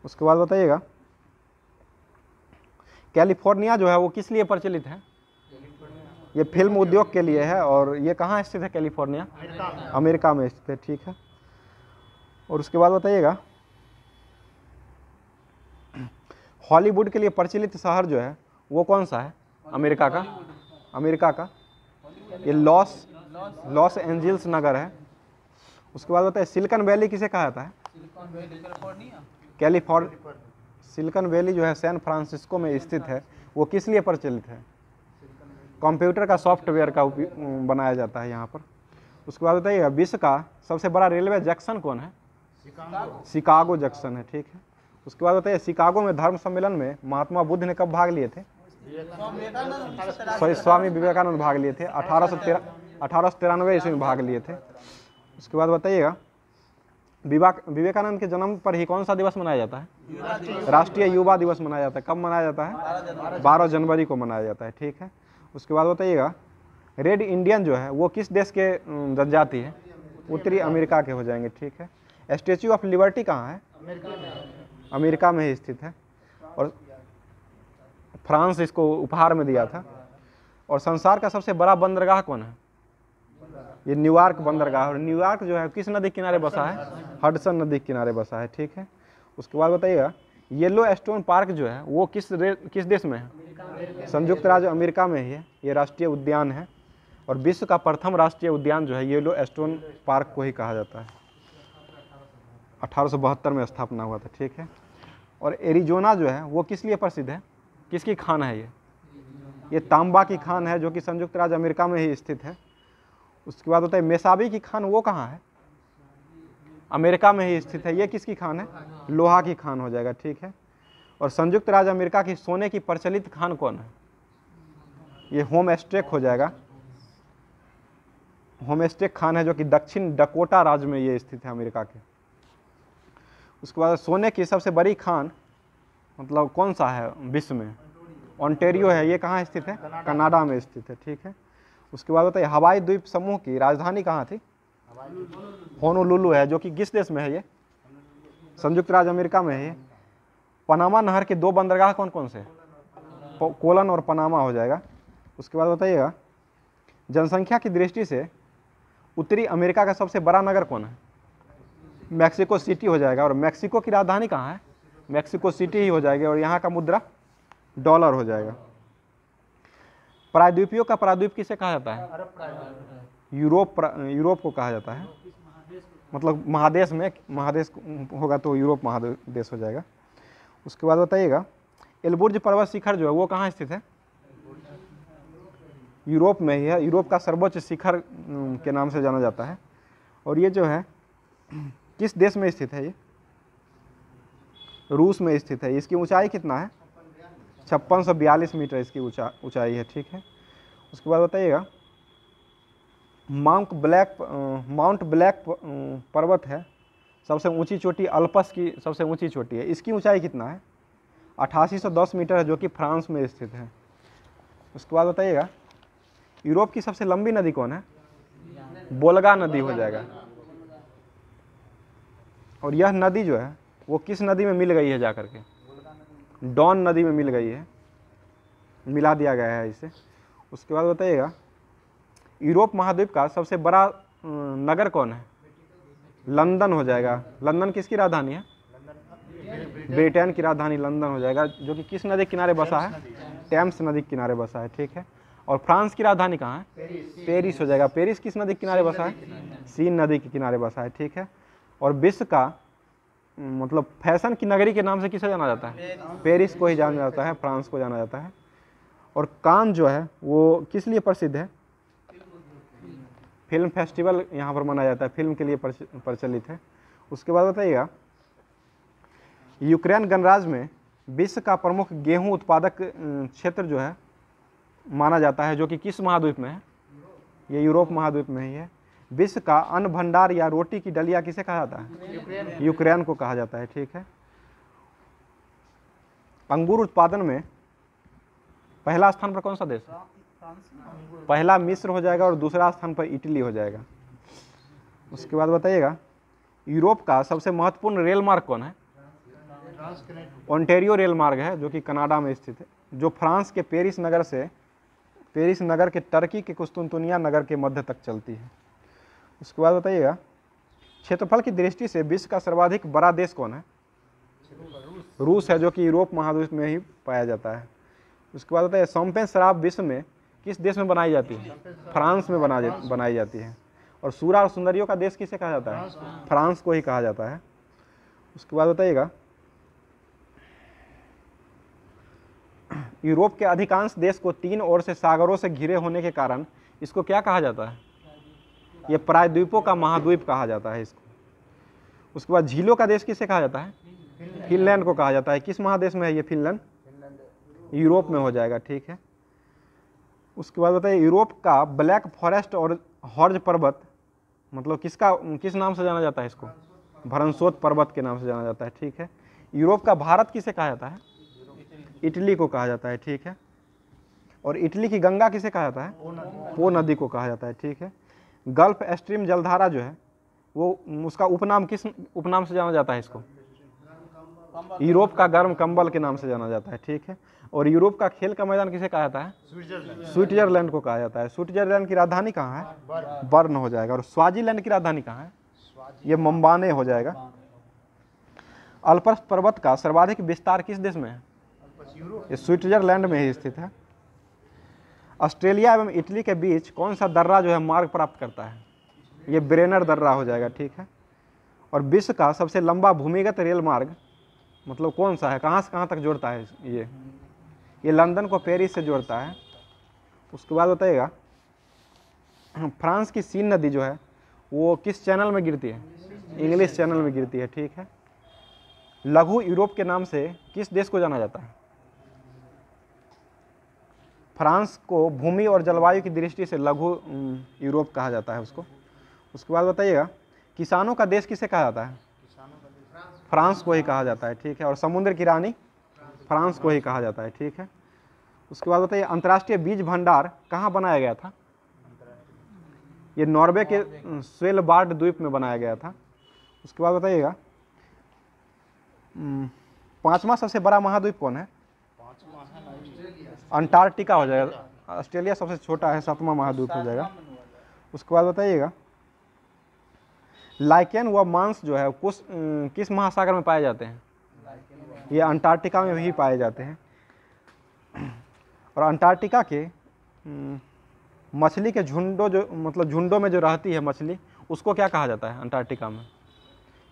उसके बाद बताइएगा, कैलिफोर्निया जो है वो किस लिए प्रचलित है? ये फिल्म उद्योग के लिए है। और ये कहाँ स्थित है? कैलिफोर्निया अमेरिका में स्थित है, ठीक है। और उसके बाद बताइएगा, हॉलीवुड के लिए प्रचलित शहर जो है वो कौन सा है? अमेरिका का ये लॉस एंजल्स नगर है। उसके बाद बताइए, सिलिकॉन वैली किसे कहा जाता है? कैलिफोर्निया। सिलिकॉन वैली जो है सैन फ्रांसिस्को में स्थित है। वो किस लिए प्रचलित है? कंप्यूटर का सॉफ्टवेयर का उपयोग बनाया जाता है यहाँ पर। उसके बाद बताइएगा, विश्व का सबसे बड़ा रेलवे जंक्शन कौन है? शिकागो जंक्शन है, ठीक है। उसके बाद बताइए, शिकागो में धर्म सम्मेलन में महात्मा बुद्ध ने कब भाग लिए थे? स्वामी विवेकानंद भाग लिए थे। 1893 ईस्वी में भाग लिए थे। उसके बाद बताइएगा, विवेकानंद के जन्म पर ही कौन सा दिवस मनाया जाता है? राष्ट्रीय युवा दिवस मनाया जाता है। कब मनाया जाता है? 12 जनवरी को मनाया जाता है। ठीक है। उसके बाद बताइएगा, रेड इंडियन जो है वो किस देश के जनजाति है? उत्तरी अमेरिका के हो जाएंगे। ठीक है। स्टैच्यू ऑफ लिबर्टी कहाँ है? अमेरिका में ही स्थित है और फ्रांस इसको उपहार में दिया था। और संसार का सबसे बड़ा बंदरगाह कौन है? ये न्यूयॉर्क बंदरगाह। और न्यूयॉर्क जो है किस नदी किनारे बसा है? हडसन नदी किनारे बसा है। ठीक है। उसके बाद बताइएगा, येलो स्टोन पार्क जो है वो किस देश में है? संयुक्त राज्य अमेरिका में ही है। ये राष्ट्रीय उद्यान है और विश्व का प्रथम राष्ट्रीय उद्यान जो है येलो स्टोन पार्क को ही कहा जाता है। 1872 में स्थापना हुआ था। ठीक है। और एरिजोना जो है वो किस लिए प्रसिद्ध है? किसकी खान है ये तांबा की खान है, जो कि संयुक्त राज्य अमेरिका में ही स्थित है। उसके बाद होता है मेसाबी की खान, वो कहाँ है? अमेरिका में ही स्थित है। ये किसकी खान है? लोहा की खान हो जाएगा। ठीक है। और संयुक्त राज्य अमेरिका की सोने की प्रचलित खान कौन है? ये होमस्टेक हो जाएगा। होमस्टेक खान है जो कि दक्षिण डकोटा राज्य में ये स्थित है अमेरिका के। उसके बाद सोने की सबसे बड़ी खान मतलब कौन सा है विश्व में? ओंटारियो है। ये कहाँ स्थित है? कनाडा में स्थित है। ठीक है। उसके बाद बताइए, हवाई द्वीप समूह की राजधानी कहाँ थी? होनोलुलु है, जो कि किस देश में है? ये संयुक्त राज्य अमेरिका में है। पनामा नहर के 2 बंदरगाह कौन कौन से? कोलन और पनामा हो जाएगा। उसके बाद बताइएगा, जनसंख्या की दृष्टि से उत्तरी अमेरिका का सबसे बड़ा नगर कौन है? मैक्सिको सिटी हो जाएगा। और मैक्सिको की राजधानी कहाँ है? मैक्सिको सिटी ही हो जाएगी। और यहाँ का मुद्रा डॉलर हो जाएगा। प्रायद्वीपीय का प्रायद्वीप किसे कहा जाता है? यूरोप को कहा जाता है। मतलब महादेश होगा तो यूरोप महादेश हो जाएगा। उसके बाद बताइएगा, एलबुर्ज पर्वत शिखर जो है वो कहाँ स्थित है? यूरोप में ही है। यूरोप का सर्वोच्च शिखर के नाम से जाना जाता है। और ये जो है किस देश में स्थित है? ये रूस में स्थित है। इसकी ऊंचाई कितना है? 5642 मीटर इसकी ऊंचाई है। ठीक है। उसके बाद बताइएगा, माउंट ब्लैक पर्वत है सबसे ऊंची चोटी, अल्पस की सबसे ऊंची चोटी है। इसकी ऊंचाई कितना है? 8810 मीटर है, जो कि फ्रांस में स्थित है। उसके बाद बताइएगा, यूरोप की सबसे लंबी नदी कौन है? वोल्गा नदी हो जाएगा। और यह नदी जो है वो किस नदी में मिल गई है जाकर के? डॉन नदी में मिल गई है, मिला दिया गया है इसे। उसके बाद बताइएगा, यूरोप महाद्वीप का सबसे बड़ा नगर कौन है? लंदन हो जाएगा। लंदन किसकी राजधानी है? ब्रिटेन की राजधानी लंदन हो जाएगा, जो कि किस नदी के किनारे बसा है? टेम्स नदी के किनारे बसा है। ठीक है। और फ्रांस की राजधानी कहाँ है? पेरिस हो जाएगा। पेरिस किस नदी के किनारे बसा है? सीन नदी के किनारे बसा है। ठीक है। और विश्व का मतलब फैशन की नगरी के नाम से किसे जाना जाता है? पेरिस को ही जाना जाता है, फ्रांस को जाना जाता है। और कान जो है वो किस लिए प्रसिद्ध है? फिल्म फेस्टिवल यहाँ पर मनाया जाता है, फिल्म के लिए प्रचलित है। उसके बाद बताइएगा, यूक्रेन गणराज्य में विश्व का प्रमुख गेहूं उत्पादक क्षेत्र जो है माना जाता है, जो कि किस महाद्वीप में है? ये यूरोप महाद्वीप में ही है। विश्व का अन्न भंडार या रोटी की डलिया किसे कहा जाता है? यूक्रेन को कहा जाता है। ठीक है। अंगूर उत्पादन में पहला स्थान पर कौन सा देश है? पहला मिस्र हो जाएगा और दूसरा स्थान पर इटली हो जाएगा। उसके बाद बताइएगा, यूरोप का सबसे महत्वपूर्ण रेल मार्ग कौन है? ओंटारियो रेल मार्ग है, जो कि कनाडा में स्थित है, जो फ्रांस के पेरिस नगर के टर्की के कुस्तुनतुनिया नगर के मध्य तक चलती है। उसके बाद बताइएगा, क्षेत्रफल की दृष्टि से विश्व का सर्वाधिक बड़ा देश कौन है? रूस है, जो कि यूरोप महाद्वीप में ही पाया जाता है। उसके बाद बताइए, शैंपेन शराब विश्व में किस देश में बनाई जाती है? फ्रांस में बनाई जाती है। और सूरा और सुंदरियों का देश किसे कहा जाता है? फ्रांस को ही कहा जाता है। उसके बाद बताइएगा, यूरोप के अधिकांश देश को 3 ओर से सागरों से घिरे होने के कारण इसको क्या कहा जाता है? ये प्रायद्वीपों का महाद्वीप कहा जाता है इसको। उसके बाद झीलों का देश किसे कहा जाता है? फिनलैंड को कहा जाता है। किस महादेश में है ये फिनलैंड? यूरोप में हो जाएगा। ठीक है। उसके बाद बताइए यूरोप का ब्लैक फॉरेस्ट और हॉर्ज पर्वत मतलब किस नाम से जाना जाता है इसको? भरनसोत पर्वत के नाम से जाना जाता है, ठीक है। यूरोप का भारत किसे कहा जाता है? इटली को कहा जाता है, ठीक है। और इटली की गंगा किसे कहा जाता है? पो नदी को कहा जाता है, ठीक है। गल्फ स्ट्रीम जलधारा जो है वो उसका उपनाम किस उपनाम से जाना जाता है इसको? यूरोप का गर्म कंबल के नाम से जाना जाता है, ठीक है। और यूरोप का खेल का मैदान किसे कहा जाता है? स्विट्जरलैंड को कहा जाता है। स्विट्जरलैंड की राजधानी कहाँ है? बर्न हो जाएगा। और स्वाजीलैंड की राजधानी कहाँ है? ये मम्बाने हो जाएगा। अल्प्स पर्वत का सर्वाधिक विस्तार किस देश में है? ये स्विट्जरलैंड में ही स्थित है। ऑस्ट्रेलिया एवं इटली के बीच कौन सा दर्रा जो है मार्ग प्राप्त करता है? ये ब्रेनर दर्रा हो जाएगा, ठीक है। और विश्व का सबसे लंबा भूमिगत रेल मार्ग मतलब कौन सा है? कहाँ से कहाँ तक जोड़ता है ये लंदन को पेरिस से जोड़ता है। उसके बाद बताइएगा फ्रांस की सीन नदी जो है वो किस चैनल में गिरती है? इंग्लिश चैनल में गिरती है, ठीक है। लघु यूरोप के नाम से किस देश को जाना जाता है? फ्रांस को भूमि और जलवायु की दृष्टि से लघु यूरोप कहा जाता है उसको। उसके बाद बताइएगा किसानों का देश किसे कहा जाता है? फ्रांस को ही कहा जाता है, ठीक है। और समुद्र की रानी फ्रांस को ही कहा जाता है, ठीक है। उसके बाद बताइए अंतर्राष्ट्रीय बीज भंडार कहाँ बनाया गया था? ये नॉर्वे के स्वेलबार्ड द्वीप में बनाया गया था। उसके बाद बताइएगा पांचवा सबसे बड़ा महाद्वीप कौन है? अंटार्कटिका हो जाएगा। ऑस्ट्रेलिया सबसे छोटा है, 7वां महाद्वीप हो जाएगा। उसके बाद बताइएगा लाइकेन व मांस जो है किस महासागर में पाए जाते हैं? ये अंटार्कटिका में भी पाए जाते हैं। और अंटार्कटिका के मछली के झुंडों जो मतलब झुंडों में जो रहती है मछली उसको क्या कहा जाता है अंटार्कटिका में?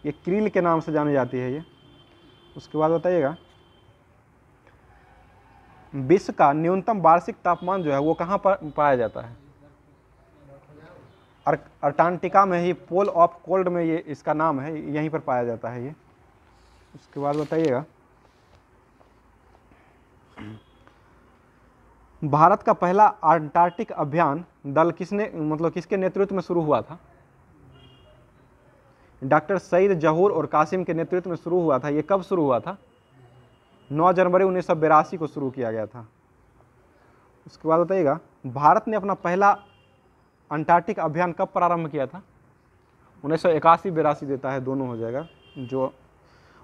ये क्रील के नाम से जानी जाती है ये। उसके बाद बताइएगा विश्व का न्यूनतम वार्षिक तापमान जो है वो कहाँ पर पाया जाता है? अंटार्कटिका में ही, पोल ऑफ कोल्ड में ये इसका नाम है, यहीं पर पाया जाता है ये। उसके बाद बताइएगा भारत का पहला अंटार्कटिक अभियान दल किसके नेतृत्व में शुरू हुआ था? डॉक्टर सईद जहूर और कासिम के नेतृत्व में शुरू हुआ था। ये कब शुरू हुआ था? 9 जनवरी 1982 को शुरू किया गया था। उसके बाद बताइएगा भारत ने अपना पहला अंटार्कटिक अभियान कब प्रारंभ किया था? 1981-82 देता है, दोनों हो जाएगा जो।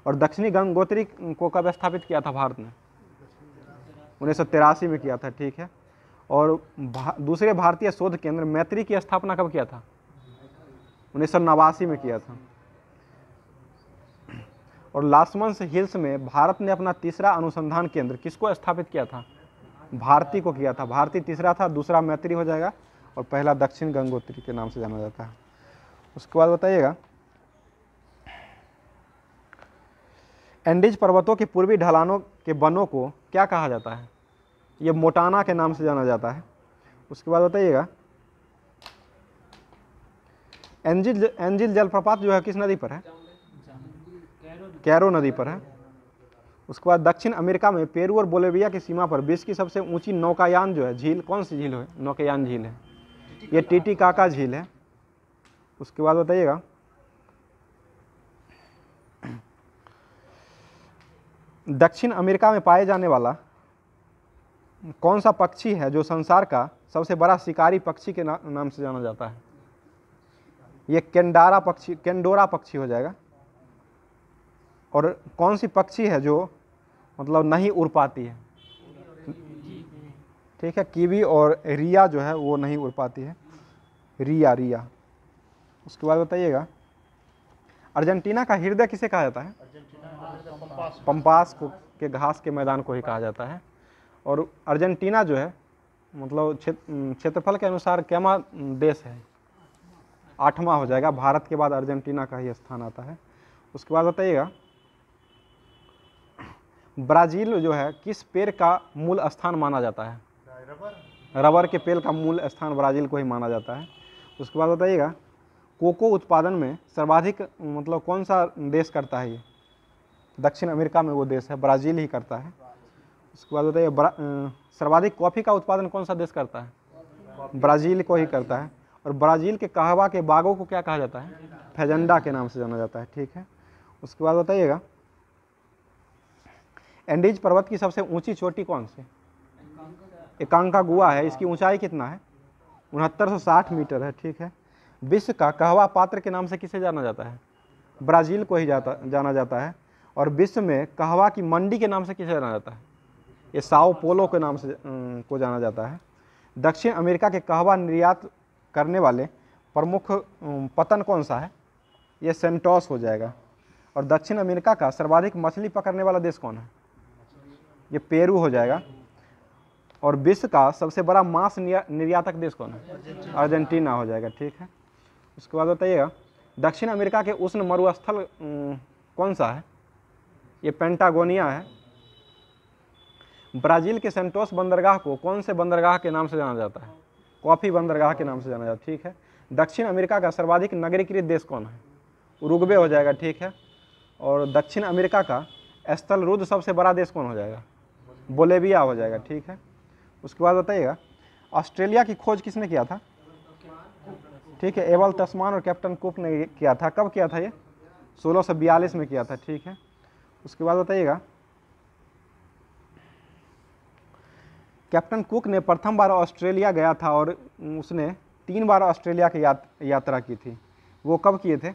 और दक्षिणी गंगोत्री को कब स्थापित किया था भारत ने? 1983 में किया था, ठीक है। और दूसरे भारतीय शोध केंद्र मैत्री की स्थापना कब किया था? 1989 में किया था। और लासमंस हिल्स में भारत ने अपना तीसरा अनुसंधान केंद्र किसको स्थापित किया था? भारती को किया था। भारती तीसरा था, दूसरा मैत्री हो जाएगा और पहला दक्षिण गंगोत्री के नाम से जाना जाता है। उसके बाद बताइएगा एंडीज पर्वतों के पूर्वी ढलानों के वनों को क्या कहा जाता है? ये मोटाना के नाम से जाना जाता है। उसके बाद बताइएगा एंजिल जलप्रपात जो है किस नदी पर है? कैरो नदी पर है। उसके बाद दक्षिण अमेरिका में पेरू और बोलिविया की सीमा पर विश्व की सबसे ऊंची नौकायान जो है झील कौन सी झील है? नौकायान झील है, ये टीटीकाका झील है। उसके बाद बताइएगा दक्षिण अमेरिका में पाए जाने वाला कौन सा पक्षी है जो संसार का सबसे बड़ा शिकारी पक्षी के नाम से जाना जाता है? ये केंडोरा पक्षी हो जाएगा। और कौन सी पक्षी है जो मतलब नहीं उड़ पाती है? ठीक है, कीवी और रिया जो है वो नहीं उड़ पाती है, रिया। उसके बाद बताइएगा अर्जेंटीना का हृदय किसे कहा जाता है? पंपास को के घास के मैदान को ही कहा जाता है। और अर्जेंटीना जो है मतलब क्षेत्रफल के अनुसार कैमा देश है? 8वां हो जाएगा। भारत के बाद अर्जेंटीना का ही स्थान आता है। उसके बाद बताइएगा ब्राज़ील जो है किस पेड़ का मूल स्थान माना जाता है? रबर के पेड़ का मूल स्थान ब्राज़ील को ही माना जाता है। उसके बाद बताइएगा कोको उत्पादन में सर्वाधिक मतलब कौन सा देश करता है? ये दक्षिण अमेरिका में वो देश है, ब्राज़ील ही करता है। उसके बाद बताइए सर्वाधिक कॉफ़ी का उत्पादन कौन सा देश करता है? ब्राज़ील को ही करता है। और ब्राज़ील के कहवा के बागों को क्या कहा जाता है? फेजेंडा के नाम से जाना जाता है। ठीक है, उसके बाद बताइएगा, एंडीज पर्वत की सबसे ऊंची चोटी कौन सी? एकांकागुआ है। इसकी ऊंचाई कितना है? 6960 मीटर है। ठीक है, विश्व का कहवा पात्र के नाम से किसे जाना जाता है? ब्राज़ील को ही जाना जाता है। और विश्व में कहवा की मंडी के नाम से किसे जाना जाता है? ये साओ पोलो के नाम से को जाना जाता है। दक्षिण अमेरिका के कहवा निर्यात करने वाले प्रमुख पतन कौन सा है? ये सेंटोस हो जाएगा। और दक्षिण अमेरिका का सर्वाधिक मछली पकड़ने वाला देश कौन है? ये पेरू हो जाएगा। और विश्व का सबसे बड़ा मांस निर्यातक देश कौन है? अर्जेंटीना हो जाएगा। ठीक है, उसके बाद बताइएगा, दक्षिण अमेरिका के उष्ण मरुस्थल कौन सा है? ये पेंटागोनिया है। ब्राज़ील के सेंटोस बंदरगाह को कौन से बंदरगाह के नाम से जाना जाता है? कॉफ़ी बंदरगाह के नाम से जाना जाता है। ठीक है, दक्षिण अमेरिका का सर्वाधिक नगरीकृत देश कौन है? उरुग्वे हो जाएगा। ठीक है, और दक्षिण अमेरिका का स्थलरुद्ध सबसे बड़ा देश कौन हो जाएगा? बोलेविया हो जाएगा। ठीक है, उसके बाद बताइएगा, ऑस्ट्रेलिया की खोज किसने किया था? ठीक है, एबल तस्मान और कैप्टन कुक ने किया था। कब किया था ये? 1642 में किया था। ठीक है, उसके बाद बताइएगा, कैप्टन कुक ने प्रथम बार ऑस्ट्रेलिया गया था और उसने 3 बार ऑस्ट्रेलिया की यात्रा की थी। वो कब किए थे?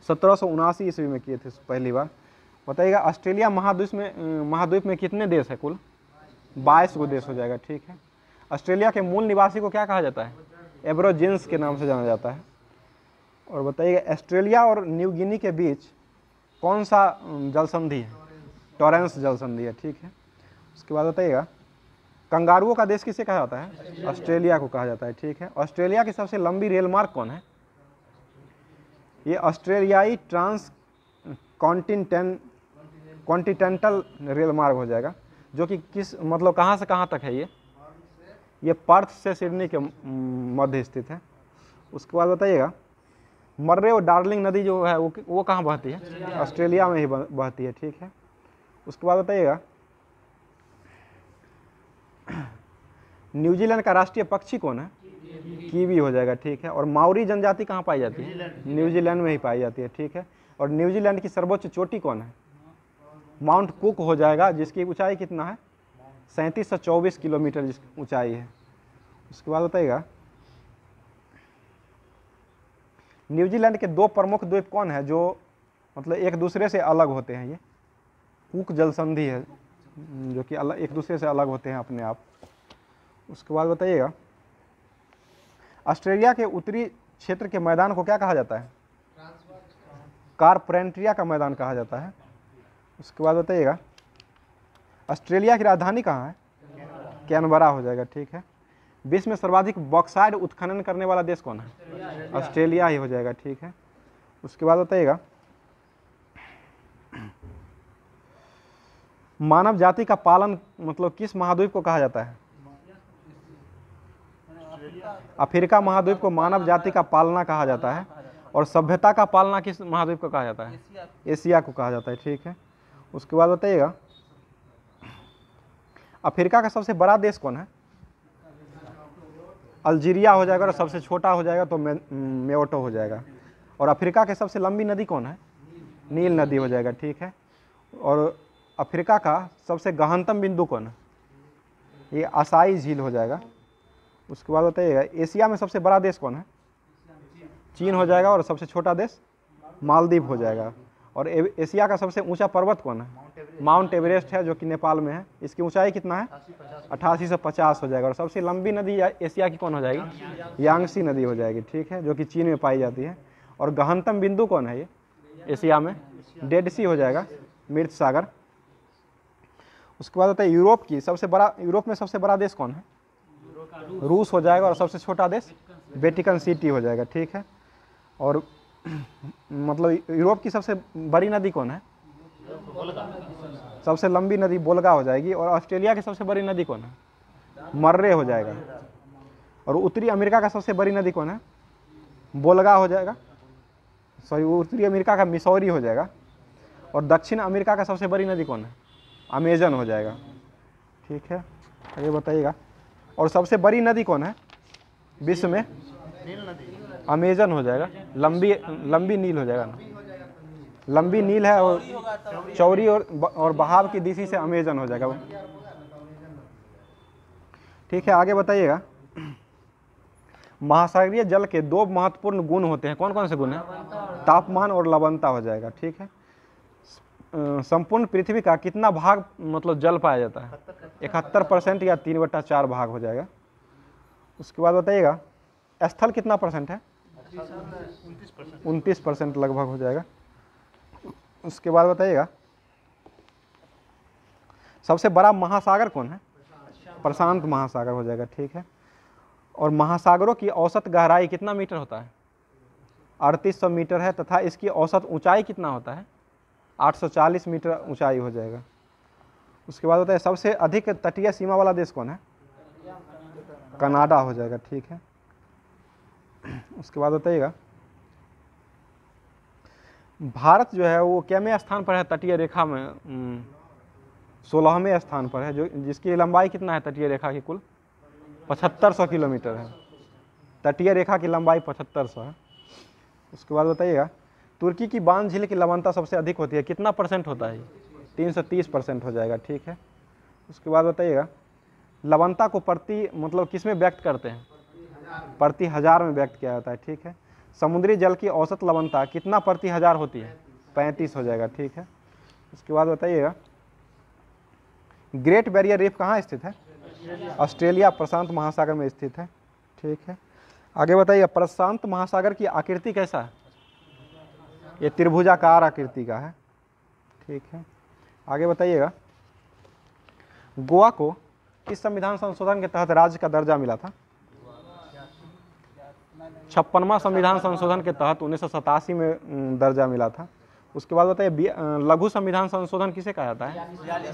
1779 ईस्वी में किए थे पहली बार। बताइएगा, ऑस्ट्रेलिया महाद्वीप में कितने देश है कुल? 22 गो देश हो जाएगा। ठीक है, ऑस्ट्रेलिया के मूल निवासी को क्या कहा जाता है? एब्रोजिन्स के नाम से जाना जाता है। और बताइएगा, ऑस्ट्रेलिया और न्यू गिनी के बीच कौन सा जल संधि है? टॉरेंस जल संधि है। ठीक है, उसके बाद बताइएगा, कंगारुओं का देश किसे कहा जाता है? ऑस्ट्रेलिया को कहा जाता है। ठीक है, ऑस्ट्रेलिया की सबसे लंबी रेल मार्ग कौन है? ये ऑस्ट्रेलियाई ट्रांस कॉन्टिनेंटल रेल मार्ग हो जाएगा, जो कि किस मतलब कहाँ से कहाँ तक है? ये पर्थ से सिडनी के मध्य स्थित है। उसके बाद बताइएगा, मर्रे और डार्लिंग नदी जो है वो कहाँ बहती है? ऑस्ट्रेलिया में ही बहती है। ठीक है, उसके बाद बताइएगा, न्यूजीलैंड का राष्ट्रीय पक्षी कौन है? कीवी हो जाएगा। ठीक है, और माओरी जनजाति कहाँ पाई जाती है? न्यूजीलैंड में ही पाई जाती है। ठीक है, और न्यूजीलैंड की सर्वोच्च चोटी कौन है? माउंट कुक हो जाएगा, जिसकी ऊंचाई कितना है? 3724 किलोमीटर जिसकी ऊंचाई है। उसके बाद बताइएगा, न्यूजीलैंड के 2 प्रमुख द्वीप कौन है जो मतलब एक दूसरे से अलग होते हैं? ये कुक जल संधि है, जो कि एक दूसरे से अलग होते हैं अपने आप। उसके बाद बताइएगा, ऑस्ट्रेलिया के उत्तरी क्षेत्र के मैदान को क्या कहा जाता है? कारपेंट्रिया का मैदान कहा जाता है। उसके बाद बताइएगा, ऑस्ट्रेलिया की राजधानी कहाँ है? कैनबरा हो जाएगा। ठीक है, विश्व में सर्वाधिक बॉक्साइट उत्खनन करने वाला देश कौन है? ऑस्ट्रेलिया ही हो जाएगा। ठीक है, उसके बाद बताइएगा, मानव जाति का पालन मतलब किस महाद्वीप को कहा जाता है? अफ्रीका महाद्वीप को मानव जाति का पालना कहा जाता है। और सभ्यता का पालना किस महाद्वीप को कहा जाता है? एशिया को कहा जाता है। ठीक है, उसके बाद बताइएगा, अफ्रीका का सबसे बड़ा देश कौन है? अल्जीरिया हो जाएगा। और सबसे छोटा हो जाएगा तो मेओटो हो जाएगा। और अफ्रीका की सबसे लंबी नदी कौन है? नील नदी हो जाएगा। ठीक है, और अफ्रीका का सबसे गहनतम बिंदु कौन है? ये असाई झील हो जाएगा। उसके बाद बताइएगा, एशिया में सबसे बड़ा देश कौन है? चीन हो जाएगा। और सबसे छोटा देश मालदीव हो जाएगा। और एशिया का सबसे ऊंचा पर्वत कौन है? माउंट एवरेस्ट है, जो कि नेपाल में है। इसकी ऊंचाई कितना है? 8850 हो जाएगा। और सबसे लंबी नदी एशिया की कौन हो जाएगी? यांगसी नदी हो जाएगी। ठीक है, जो कि चीन में पाई जाती है। और गहनतम बिंदु कौन है ये एशिया में? डेड सी हो जाएगा, मृत सागर। उसके बाद आता है यूरोप में सबसे बड़ा देश कौन है? रूस हो जाएगा। और सबसे छोटा देश वेटिकन सिटी हो जाएगा। ठीक है, और मतलब यूरोप की सबसे बड़ी नदी कौन है? सबसे लंबी नदी बोल्गा हो जाएगी। और ऑस्ट्रेलिया की सबसे बड़ी नदी कौन है? मर्रे हो जाएगा। और उत्तरी अमेरिका का सबसे बड़ी नदी कौन है? बोल्गा हो जाएगा। सॉरी, उत्तरी अमेरिका का मिसौरी हो जाएगा। और दक्षिण अमेरिका का सबसे बड़ी नदी कौन है? अमेजन हो जाएगा। ठीक है। आगे बताइएगा। और सबसे बड़ी नदी कौन है विश्व में? अमेजन हो जाएगा, लंबी नील हो जाएगा ना, लंबी नील है और चौड़ी और बहाव की दिशा से अमेजन हो जाएगा वो। ठीक है, आगे बताइएगा। महासागरीय जल के दो महत्वपूर्ण गुण होते हैं, कौन कौन से गुण हैं? तापमान और लवणता हो जाएगा। ठीक है, संपूर्ण पृथ्वी का कितना भाग मतलब जल पाया जाता है? 71% या 3/4 भाग हो जाएगा। उसके बाद बताइएगा स्थल कितना परसेंट है? 29% लगभग हो जाएगा। उसके बाद बताइएगा सबसे बड़ा महासागर कौन है? प्रशांत महासागर हो जाएगा। ठीक है, और महासागरों की औसत गहराई कितना मीटर होता है? 3800 मीटर है, तथा इसकी औसत ऊंचाई कितना होता है? 840 मीटर ऊंचाई हो जाएगा। उसके बाद बताइए सबसे अधिक तटीय सीमा वाला देश कौन है? कनाडा हो जाएगा। ठीक है, उसके बाद बताइएगा भारत जो है वो कितवें स्थान पर है तटीय रेखा में? 16वें स्थान पर है, जो जिसकी लंबाई कितना है तटीय रेखा की? कुल 7500 किलोमीटर है। तटीय रेखा की लंबाई 7500 है। उसके बाद बताइएगा तुर्की की बांध झील की लवणता सबसे अधिक होती है, कितना परसेंट होता है? 330% हो जाएगा। ठीक है, उसके बाद बताइएगा लवणता को प्रति मतलब किस में व्यक्त करते हैं? प्रति हजार में व्यक्त किया जाता है। ठीक है, समुद्री जल की औसत लवणता कितना प्रति हजार होती है? 35 हो जाएगा। ठीक है, उसके बाद बताइएगा ग्रेट बैरियर रीफ कहाँ स्थित है? ऑस्ट्रेलिया प्रशांत महासागर में स्थित है। ठीक है, आगे बताइए प्रशांत महासागर की आकृति कैसा है? ये त्रिभुजाकार आकृति का है। ठीक है, आगे बताइएगा गोवा को किस संविधान संशोधन के तहत राज्य का दर्जा मिला था? 56वां संविधान संशोधन के तहत 1987 में दर्जा मिला था। उसके बाद बताइए लघु संविधान संशोधन किसे कहा जाता है?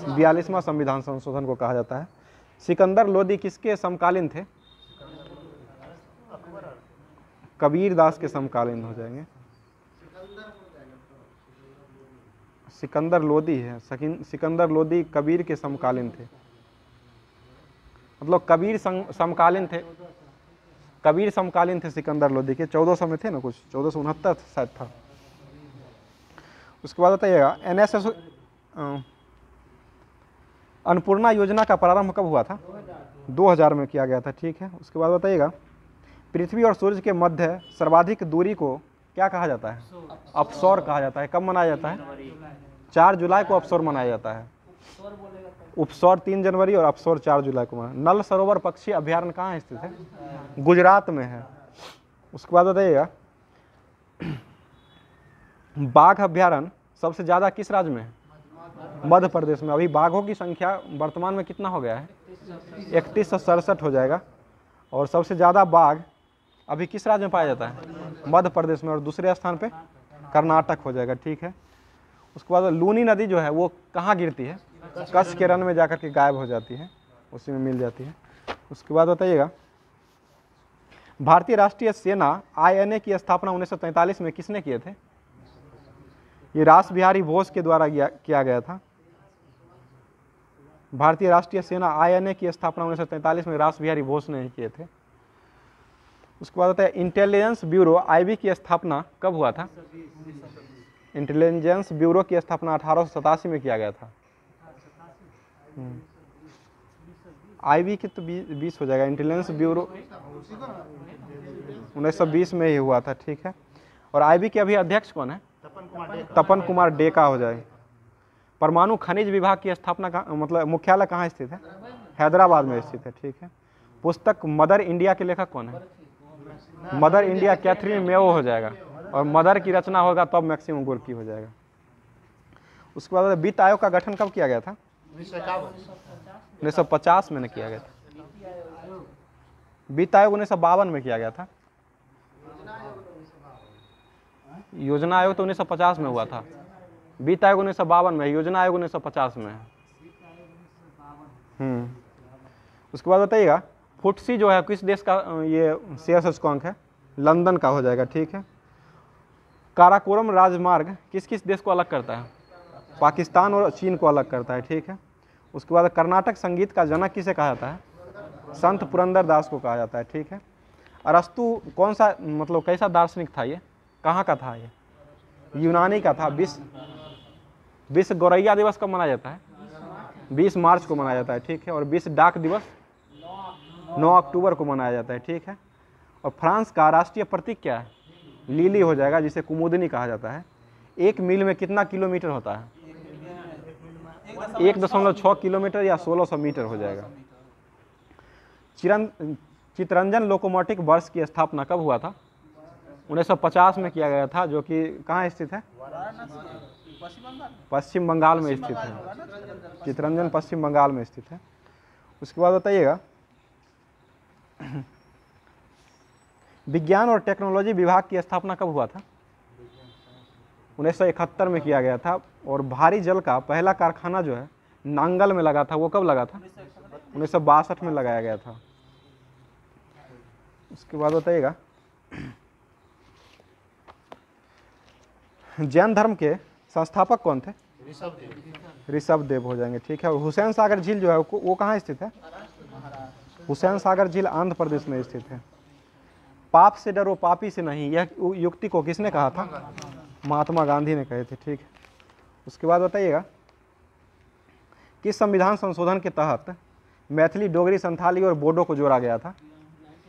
42वां संविधान संशोधन को कहा जाता है। सिकंदर लोदी किसके समकालीन थे? कबीर दास के समकालीन हो जाएंगे। सिकंदर लोदी है, सिकंदर लोदी कबीर के समकालीन थे, मतलब कबीर समकालीन थे, कबीर समकालीन थे सिकंदर लोदी के। 1400 में थे ना, कुछ 1469 शायद था। उसके बाद बताइएगा NSS अन्नपूर्णा योजना का प्रारंभ कब हुआ था? 2000 में किया गया था। ठीक है, उसके बाद बताइएगा पृथ्वी और सूर्य के मध्य सर्वाधिक दूरी को क्या कहा जाता है? अपसौर कहा जाता है। कब मनाया जाता है? 4 जुलाई को अपसौर मनाया जाता है। उपसौर 3 जनवरी और अपसौर 4 जुलाई को मनाया। नल सरोवर पक्षी अभ्यारण्य कहाँ स्थित है? गुजरात में है। उसके बाद बताइएगा बाघ अभ्यारण्य सबसे ज़्यादा किस राज्य में है? मध्य प्रदेश में। अभी बाघों की संख्या वर्तमान में कितना हो गया है? 3167 हो जाएगा। और सबसे ज़्यादा बाघ अभी किस राज्य में पाया जाता है? मध्य प्रदेश में। और दूसरे स्थान पे कर्नाटक हो जाएगा। ठीक है, उसके बाद लूनी नदी जो है वो कहाँ गिरती है? कच्छ के रण में जाकर के गायब हो जाती है, उसी में मिल जाती है। उसके बाद बताइएगा भारतीय राष्ट्रीय सेना INA की स्थापना 1943 में किसने किए थे? ये रास बिहारी बोस के द्वारा किया गया था। भारतीय राष्ट्रीय सेना INA की स्थापना 1943 में रास बिहारी बोस ने किए थे। उसके बाद बताइए इंटेलिजेंस ब्यूरो IB की स्थापना कब हुआ था? इंटेलिजेंस ब्यूरो की स्थापना 1887 में किया गया था। IB की तो 20 हो जाएगा। इंटेलिजेंस ब्यूरो 1920 में ही हुआ था। ठीक है, और IB के अभी अध्यक्ष कौन है? तपन कुमार डेका हो जाए। परमाणु खनिज विभाग की स्थापना का मतलब मुख्यालय कहाँ स्थित है? हैदराबाद में स्थित है। ठीक है, पुस्तक मदर इंडिया के लेखक कौन है? मदर इंडिया कैथरीन मेयो हो जाएगा। और मदर की रचना होगा तब मैक्सिमम गोर्की हो जाएगा। उसके बाद वित्त आयोग का गठन कब किया गया था? 1950 में किया गया था। वित्त आयोग 1952 में किया गया था। योजना आयोग तो 1950 में हुआ था। वित्त आयोग 1952 में, योजना आयोग 1950 में है। उसके बाद बताइएगा फुटसी जो है किस देश का ये शेयर सूचकांक है? लंदन का हो जाएगा। ठीक है, काराकोरम राजमार्ग किस किस देश को अलग करता है? पाकिस्तान और चीन को अलग करता है। ठीक है, उसके बाद कर्नाटक संगीत का जनक किसे कहा जाता है? संत पुरंदर दास को कहा जाता है। ठीक है। अरस्तु कौन सा मतलब कैसा दार्शनिक था ये? कहाँ का था ये? यूनानी का था। विश्व गौरैया दिवस कब मनाया जाता है? 20 मार्च को मनाया जाता है। ठीक है। और विश्व डाक दिवस 9 अक्टूबर को मनाया जाता है। ठीक है। और फ्रांस का राष्ट्रीय प्रतीक क्या है? लीली हो जाएगा, जिसे कुमुदनी कहा जाता है। 1 मील में कितना किलोमीटर होता है? 1.6 किलोमीटर या 1600 मीटर हो जाएगा। चितरंजन लोकोमोटिव वर्क्स की स्थापना कब हुआ था? 1950 में किया गया था, जो कि कहाँ स्थित है? पश्चिम बंगाल में स्थित है। चितरंजन पश्चिम बंगाल में स्थित है। उसके बाद बताइएगा, विज्ञान और टेक्नोलॉजी विभाग की स्थापना कब हुआ था? 1971 में किया गया था। और भारी जल का पहला कारखाना जो है नांगल में लगा था, वो कब लगा था? 1962 में लगाया गया था। उसके बाद बताइएगा, जैन धर्म के संस्थापक कौन थे? ऋषभ देव हो जाएंगे। ठीक है। और हुसैन सागर झील जो है वो कहाँ स्थित है? हुसैन सागर झील आंध्र प्रदेश में स्थित है। पाप से डरो पापी से नहीं, यह युक्ति को किसने कहा था? महात्मा गांधी ने कहे थे। ठीक है। उसके बाद बताइएगा, किस संविधान संशोधन के तहत मैथिली, डोगरी, संथाली और बोडो को जोड़ा गया था?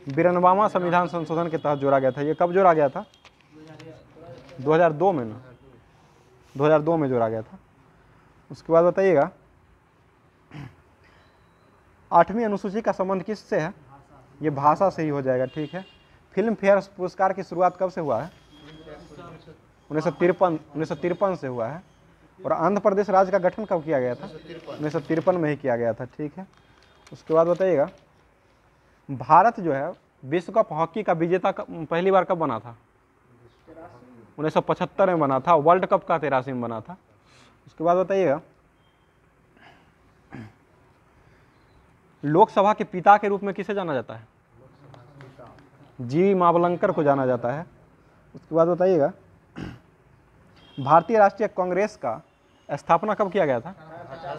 92वां संविधान संशोधन के तहत जोड़ा गया था। ये कब जोड़ा गया था? 2002 में ना, 2002 में जोड़ा गया था। उसके बाद बताइएगा, 8वीं अनुसूची का संबंध किससे है? ये भाषा से ही हो जाएगा। ठीक है। फिल्म फेयर पुरस्कार की शुरुआत कब से हुआ है? 1953 से हुआ है। और आंध्र प्रदेश राज्य का गठन कब किया गया था? 1953 में ही किया गया था। ठीक है। उसके बाद बताइएगा, भारत जो है विश्व कप हॉकी का विजेता पहली बार कब बना था? 1975 में बना था। वर्ल्ड कप का 83 में बना था। उसके बाद बताइएगा, लोकसभा के पिता के रूप में किसे जाना जाता है? जी मावलंकर को जाना जाता है। उसके बाद बताइएगा, भारतीय राष्ट्रीय कांग्रेस का स्थापना कब किया गया था?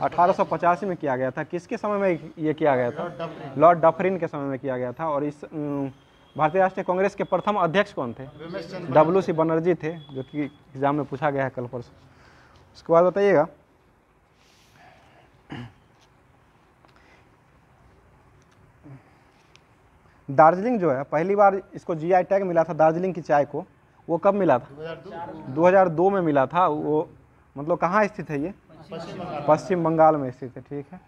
1885 में किया गया था। किसके समय में ये किया गया था? लॉर्ड डफरिन के समय में किया गया था। और इस भारतीय राष्ट्रीय कांग्रेस के प्रथम अध्यक्ष कौन थे? WC बनर्जी थे, जो कि एग्जाम में पूछा गया है कल परसों। उसके बाद बताइएगा, दार्जिलिंग जो है पहली बार इसको GI टैग मिला था, दार्जिलिंग की चाय को, वो कब मिला था? 2002 में मिला था। वो मतलब कहाँ स्थित है ये? पश्चिम बंगाल में स्थित है। ठीक है।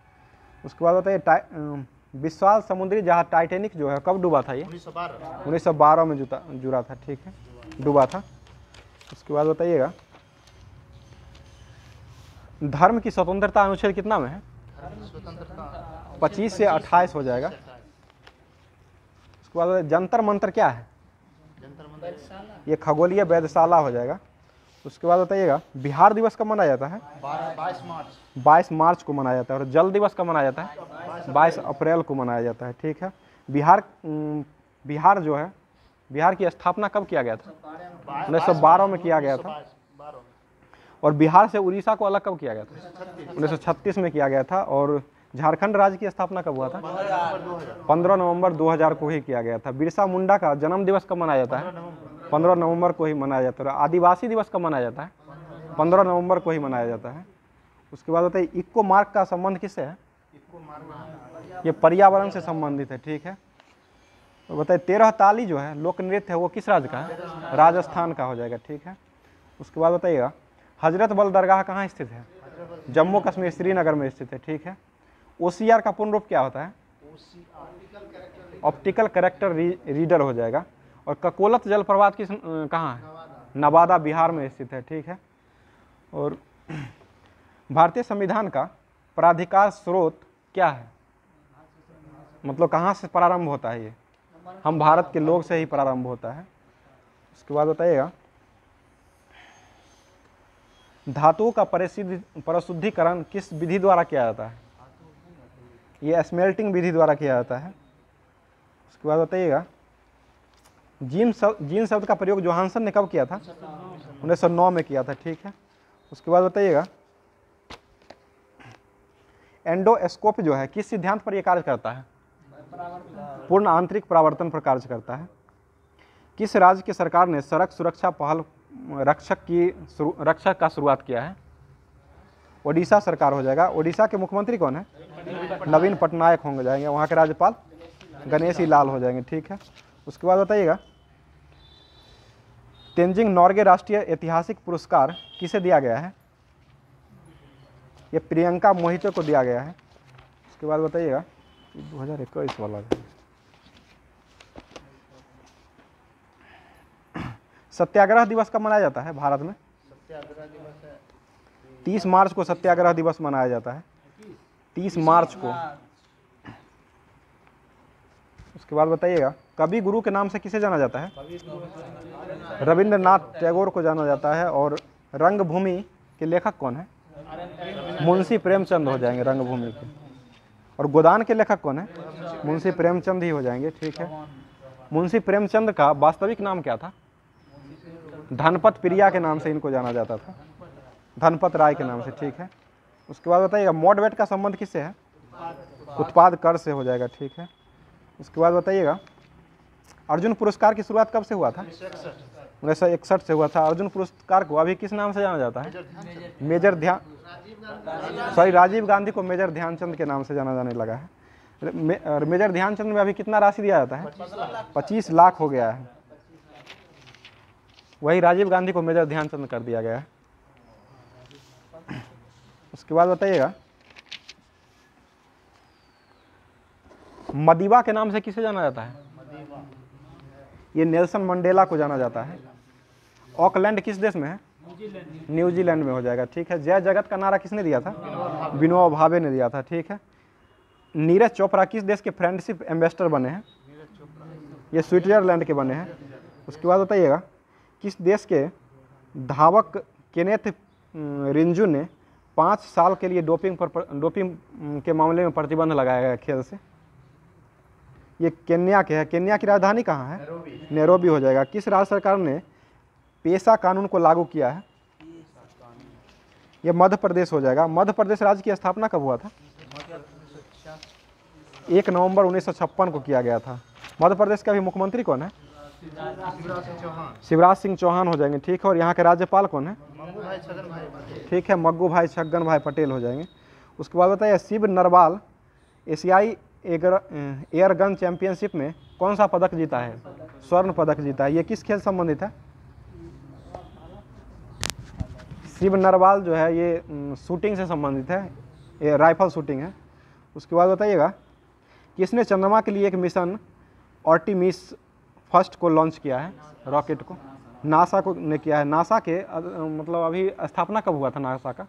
उसके बाद बताइए, विशाल समुद्री जहाज टाइटैनिक जो है कब डूबा था? ये 1912 में जुड़ा था। ठीक है, डूबा था। उसके बाद बताइएगा, धर्म की स्वतंत्रता अनुच्छेद कितना में है? 25 से 28 हो जाएगा। उसके बाद जंतर मंतर क्या है? ये खगोलीय वेधशाला हो जाएगा। उसके बाद बताइएगा, बिहार दिवस कब मनाया जाता है? 22 मार्च को मनाया जाता है। और जल दिवस कब मनाया जाता है? 22 अप्रैल को मनाया जाता है। ठीक है। बिहार जो है, बिहार की स्थापना कब किया गया था? 1912 में किया गया था। और बिहार से उड़ीसा को अलग कब किया गया था? 1936 में किया गया था। और झारखंड राज्य की स्थापना कब हुआ था? 15 नवंबर 2000 को ही किया गया था। बिरसा मुंडा का जन्म दिवस कब मनाया जाता है? 15 नवंबर को ही मनाया जाता है। आदिवासी दिवस कब मनाया जाता है? 15 नवंबर को ही मनाया जाता है। उसके बाद बताइए, इक्को मार्क का संबंध किससे है? ये पर्यावरण से संबंधित है। ठीक है। तो बताइए, 13 ताली जो है लोक नृत्य है, वो किस राज्य का है? राजस्थान का हो जाएगा। ठीक है। उसके बाद बताइएगा, हजरत बल दरगाह कहाँ स्थित है? जम्मू कश्मीर, श्रीनगर में स्थित है। ठीक है। OCR का पूर्ण रूप क्या होता है? ऑप्टिकल कैरेक्टर रीडर हो जाएगा। और ककोलत जलप्रपात किस कहाँ है? नवादा, बिहार में स्थित है। ठीक है। और भारतीय संविधान का प्राधिकार स्रोत क्या है? मतलब कहाँ से प्रारंभ होता है? ये हम भारत के लोग से ही प्रारंभ होता है। उसके बाद बताइएगा, धातुओं का परिशुद्धिकरण किस विधि द्वारा किया जाता है? ये स्मेल्टिंग विधि द्वारा किया जाता है। उसके बाद बताइएगा, जीन शब्द का प्रयोग जोहानसन ने कब किया था? 1909 में किया था। ठीक है। उसके बाद बताइएगा, एंडोस्कोप जो है किस सिद्धांत पर यह कार्य करता है? पूर्ण आंतरिक परावर्तन पर कार्य करता है। किस राज्य की सरकार ने सड़क सुरक्षा पहल रक्षक का शुरुआत किया है? ओडिशा सरकार हो जाएगा। ओडिशा के मुख्यमंत्री कौन है? नवीन पटनायक होंगे जाएंगे। वहाँ के राज्यपाल गणेशी लाल हो जाएंगे। ठीक है, उसके बाद बताइएगा, तेंजिंग नॉर्गे राष्ट्रीय ऐतिहासिक पुरस्कार किसे दिया गया है? ये प्रियंका मोहिते को दिया गया है। उसके बाद बताइएगा, 2021 वाला है। सत्याग्रह दिवस कब मनाया जाता है भारत में? सत्याग्रह दिवस है 30 मार्च को सत्याग्रह दिवस मनाया जाता है, 30 मार्च को। उसके बाद बताइएगा, कवि गुरु के नाम से किसे जाना जाता है? रविंद्रनाथ टैगोर को जाना जाता है। और रंगभूमि के लेखक कौन है? मुंशी प्रेमचंद हो जाएंगे रंगभूमि के। और गोदान के लेखक कौन है? मुंशी प्रेमचंद ही हो जाएंगे। ठीक है, मुंशी प्रेमचंद का वास्तविक नाम क्या था? धनपत प्रिया के नाम से इनको जाना जाता था, धनपत राय के नाम से। ठीक है, उसके बाद बताइएगा, मॉडवेट का संबंध किससे है? उत्पाद कर से हो जाएगा। ठीक है, उसके बाद बताइएगा, अर्जुन पुरस्कार की शुरुआत कब से हुआ था? 1961 से हुआ था। अर्जुन पुरस्कार को अभी किस नाम से जाना जाता है? राजीव गांधी को मेजर ध्यानचंद के नाम से जाना जाने लगा है। मेजर ध्यानचंद में अभी कितना राशि दिया जाता है? 25 लाख हो गया है। वही राजीव गांधी को मेजर ध्यानचंद कर दिया गया है। उसके बाद बताइएगा, मदीबा के नाम से किसे जाना जाता है? ये नेल्सन मंडेला को जाना जाता है। ऑकलैंड किस देश में है? न्यूजीलैंड में हो जाएगा। ठीक है, जय जगत का नारा किसने दिया था? विनोबा भावे ने दिया था। ठीक है, नीरज चोपड़ा किस देश के फ्रेंडशिप एम्बेसडर बने हैं? ये स्विट्जरलैंड के बने हैं। उसके बाद बताइएगा, किस देश के धावक केनेथ रिंजू ने 5 साल के लिए डोपिंग के मामले में प्रतिबंध लगाया गया खेल से? ये केन्या के है। केन्या की राजधानी कहाँ है? नैरोबी हो जाएगा। किस राज्य सरकार ने पेशा कानून को लागू किया है? ये मध्य प्रदेश हो जाएगा। मध्य प्रदेश राज्य की स्थापना कब हुआ था? 1 नवंबर 1956 को किया गया था। मध्य प्रदेश का भी मुख्यमंत्री कौन है? शिवराज सिंह चौहान हो जाएंगे। ठीक है, और यहाँ के राज्यपाल कौन है? ठीक है, मग्गू भाई छगन भाई पटेल हो जाएंगे। उसके बाद बताइए, शिव नरवाल एशियाई एयर गन चैंपियनशिप में कौन सा पदक जीता है? स्वर्ण पदक जीता है। ये किस खेल संबंधित है? शिव नरवाल जो है ये शूटिंग से संबंधित है, ये राइफल शूटिंग है। उसके बाद बताइएगा, किसने चंद्रमा के लिए एक मिशन आर्टेमिस फर्स्ट को लॉन्च किया है? रॉकेट को नासा को ने किया है। नासा के मतलब अभी स्थापना कब हुआ था नासा का?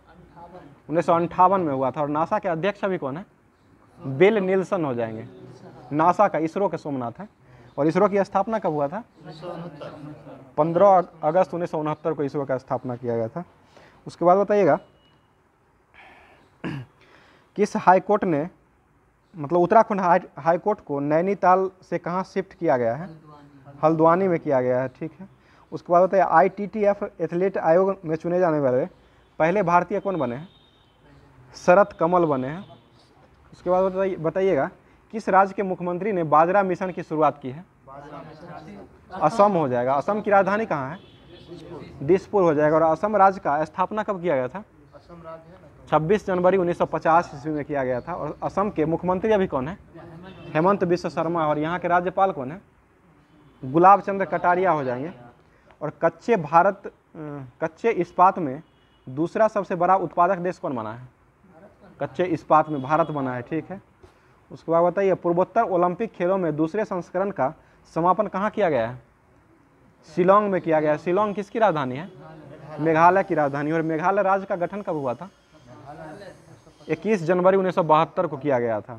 1958 में हुआ था। और नासा के अध्यक्ष अभी कौन है? बिल नील्सन हो जाएंगे। नासा का, इसरो के सोमनाथ है। और इसरो की स्थापना कब हुआ था? 15 अगस्त 1969 को इसरो का स्थापना किया गया था। उसके बाद बताइएगा, किस हाईकोर्ट ने मतलब उत्तराखंड हाईकोर्ट को नैनीताल से कहाँ शिफ्ट किया गया है? हल्द्वानी में किया गया है। ठीक है, उसके बाद बताइए, ITTF एथलीट आयोग में चुने जाने वाले पहले भारतीय कौन बने हैं? शरत कमल बने हैं। उसके बाद बताइएगा, किस राज्य के मुख्यमंत्री ने बाजरा मिशन की शुरुआत की है? असम हो जाएगा। असम की राजधानी कहाँ है? दिसपुर हो जाएगा। और असम राज्य का स्थापना कब किया गया था? 26 जनवरी 1950 ईस्वी में किया गया था। और असम के मुख्यमंत्री अभी कौन है? हेमंत बिश्व शर्मा। और यहाँ के राज्यपाल कौन है? गुलाब चंद्र कटारिया हो जाएंगे। और कच्चे इस्पात में दूसरा सबसे बड़ा उत्पादक देश कौन बना है? कच्चे इस्पात में भारत बना है। ठीक है, उसके बाद बताइए, पूर्वोत्तर ओलंपिक खेलों में दूसरे संस्करण का समापन कहाँ किया गया है? शिलोंग में किया गया है। शिलोंग किसकी राजधानी है? मेघालय की राजधानी। और मेघालय राज्य का गठन कब हुआ था? 21 जनवरी 1972 को किया गया था।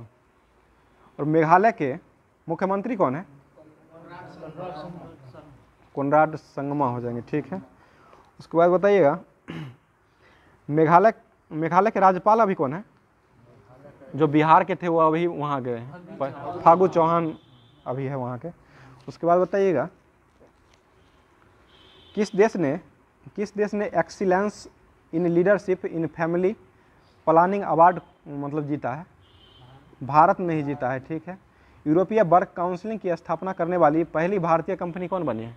और मेघालय के मुख्यमंत्री कौन है? कोनराड संगमा हो जाएंगे। ठीक है, उसके बाद बताइएगा, मेघालय के राज्यपाल अभी कौन है? जो बिहार के थे वो अभी वहाँ गए हैं, फागू चौहान अभी है वहाँ के। उसके बाद बताइएगा, किस देश ने excellence in leadership in family planning award मतलब जीता है? भारत में ही जीता है, ठीक है। यूरोपीय वर्क काउंसिल की स्थापना करने वाली पहली भारतीय कंपनी कौन बनी है?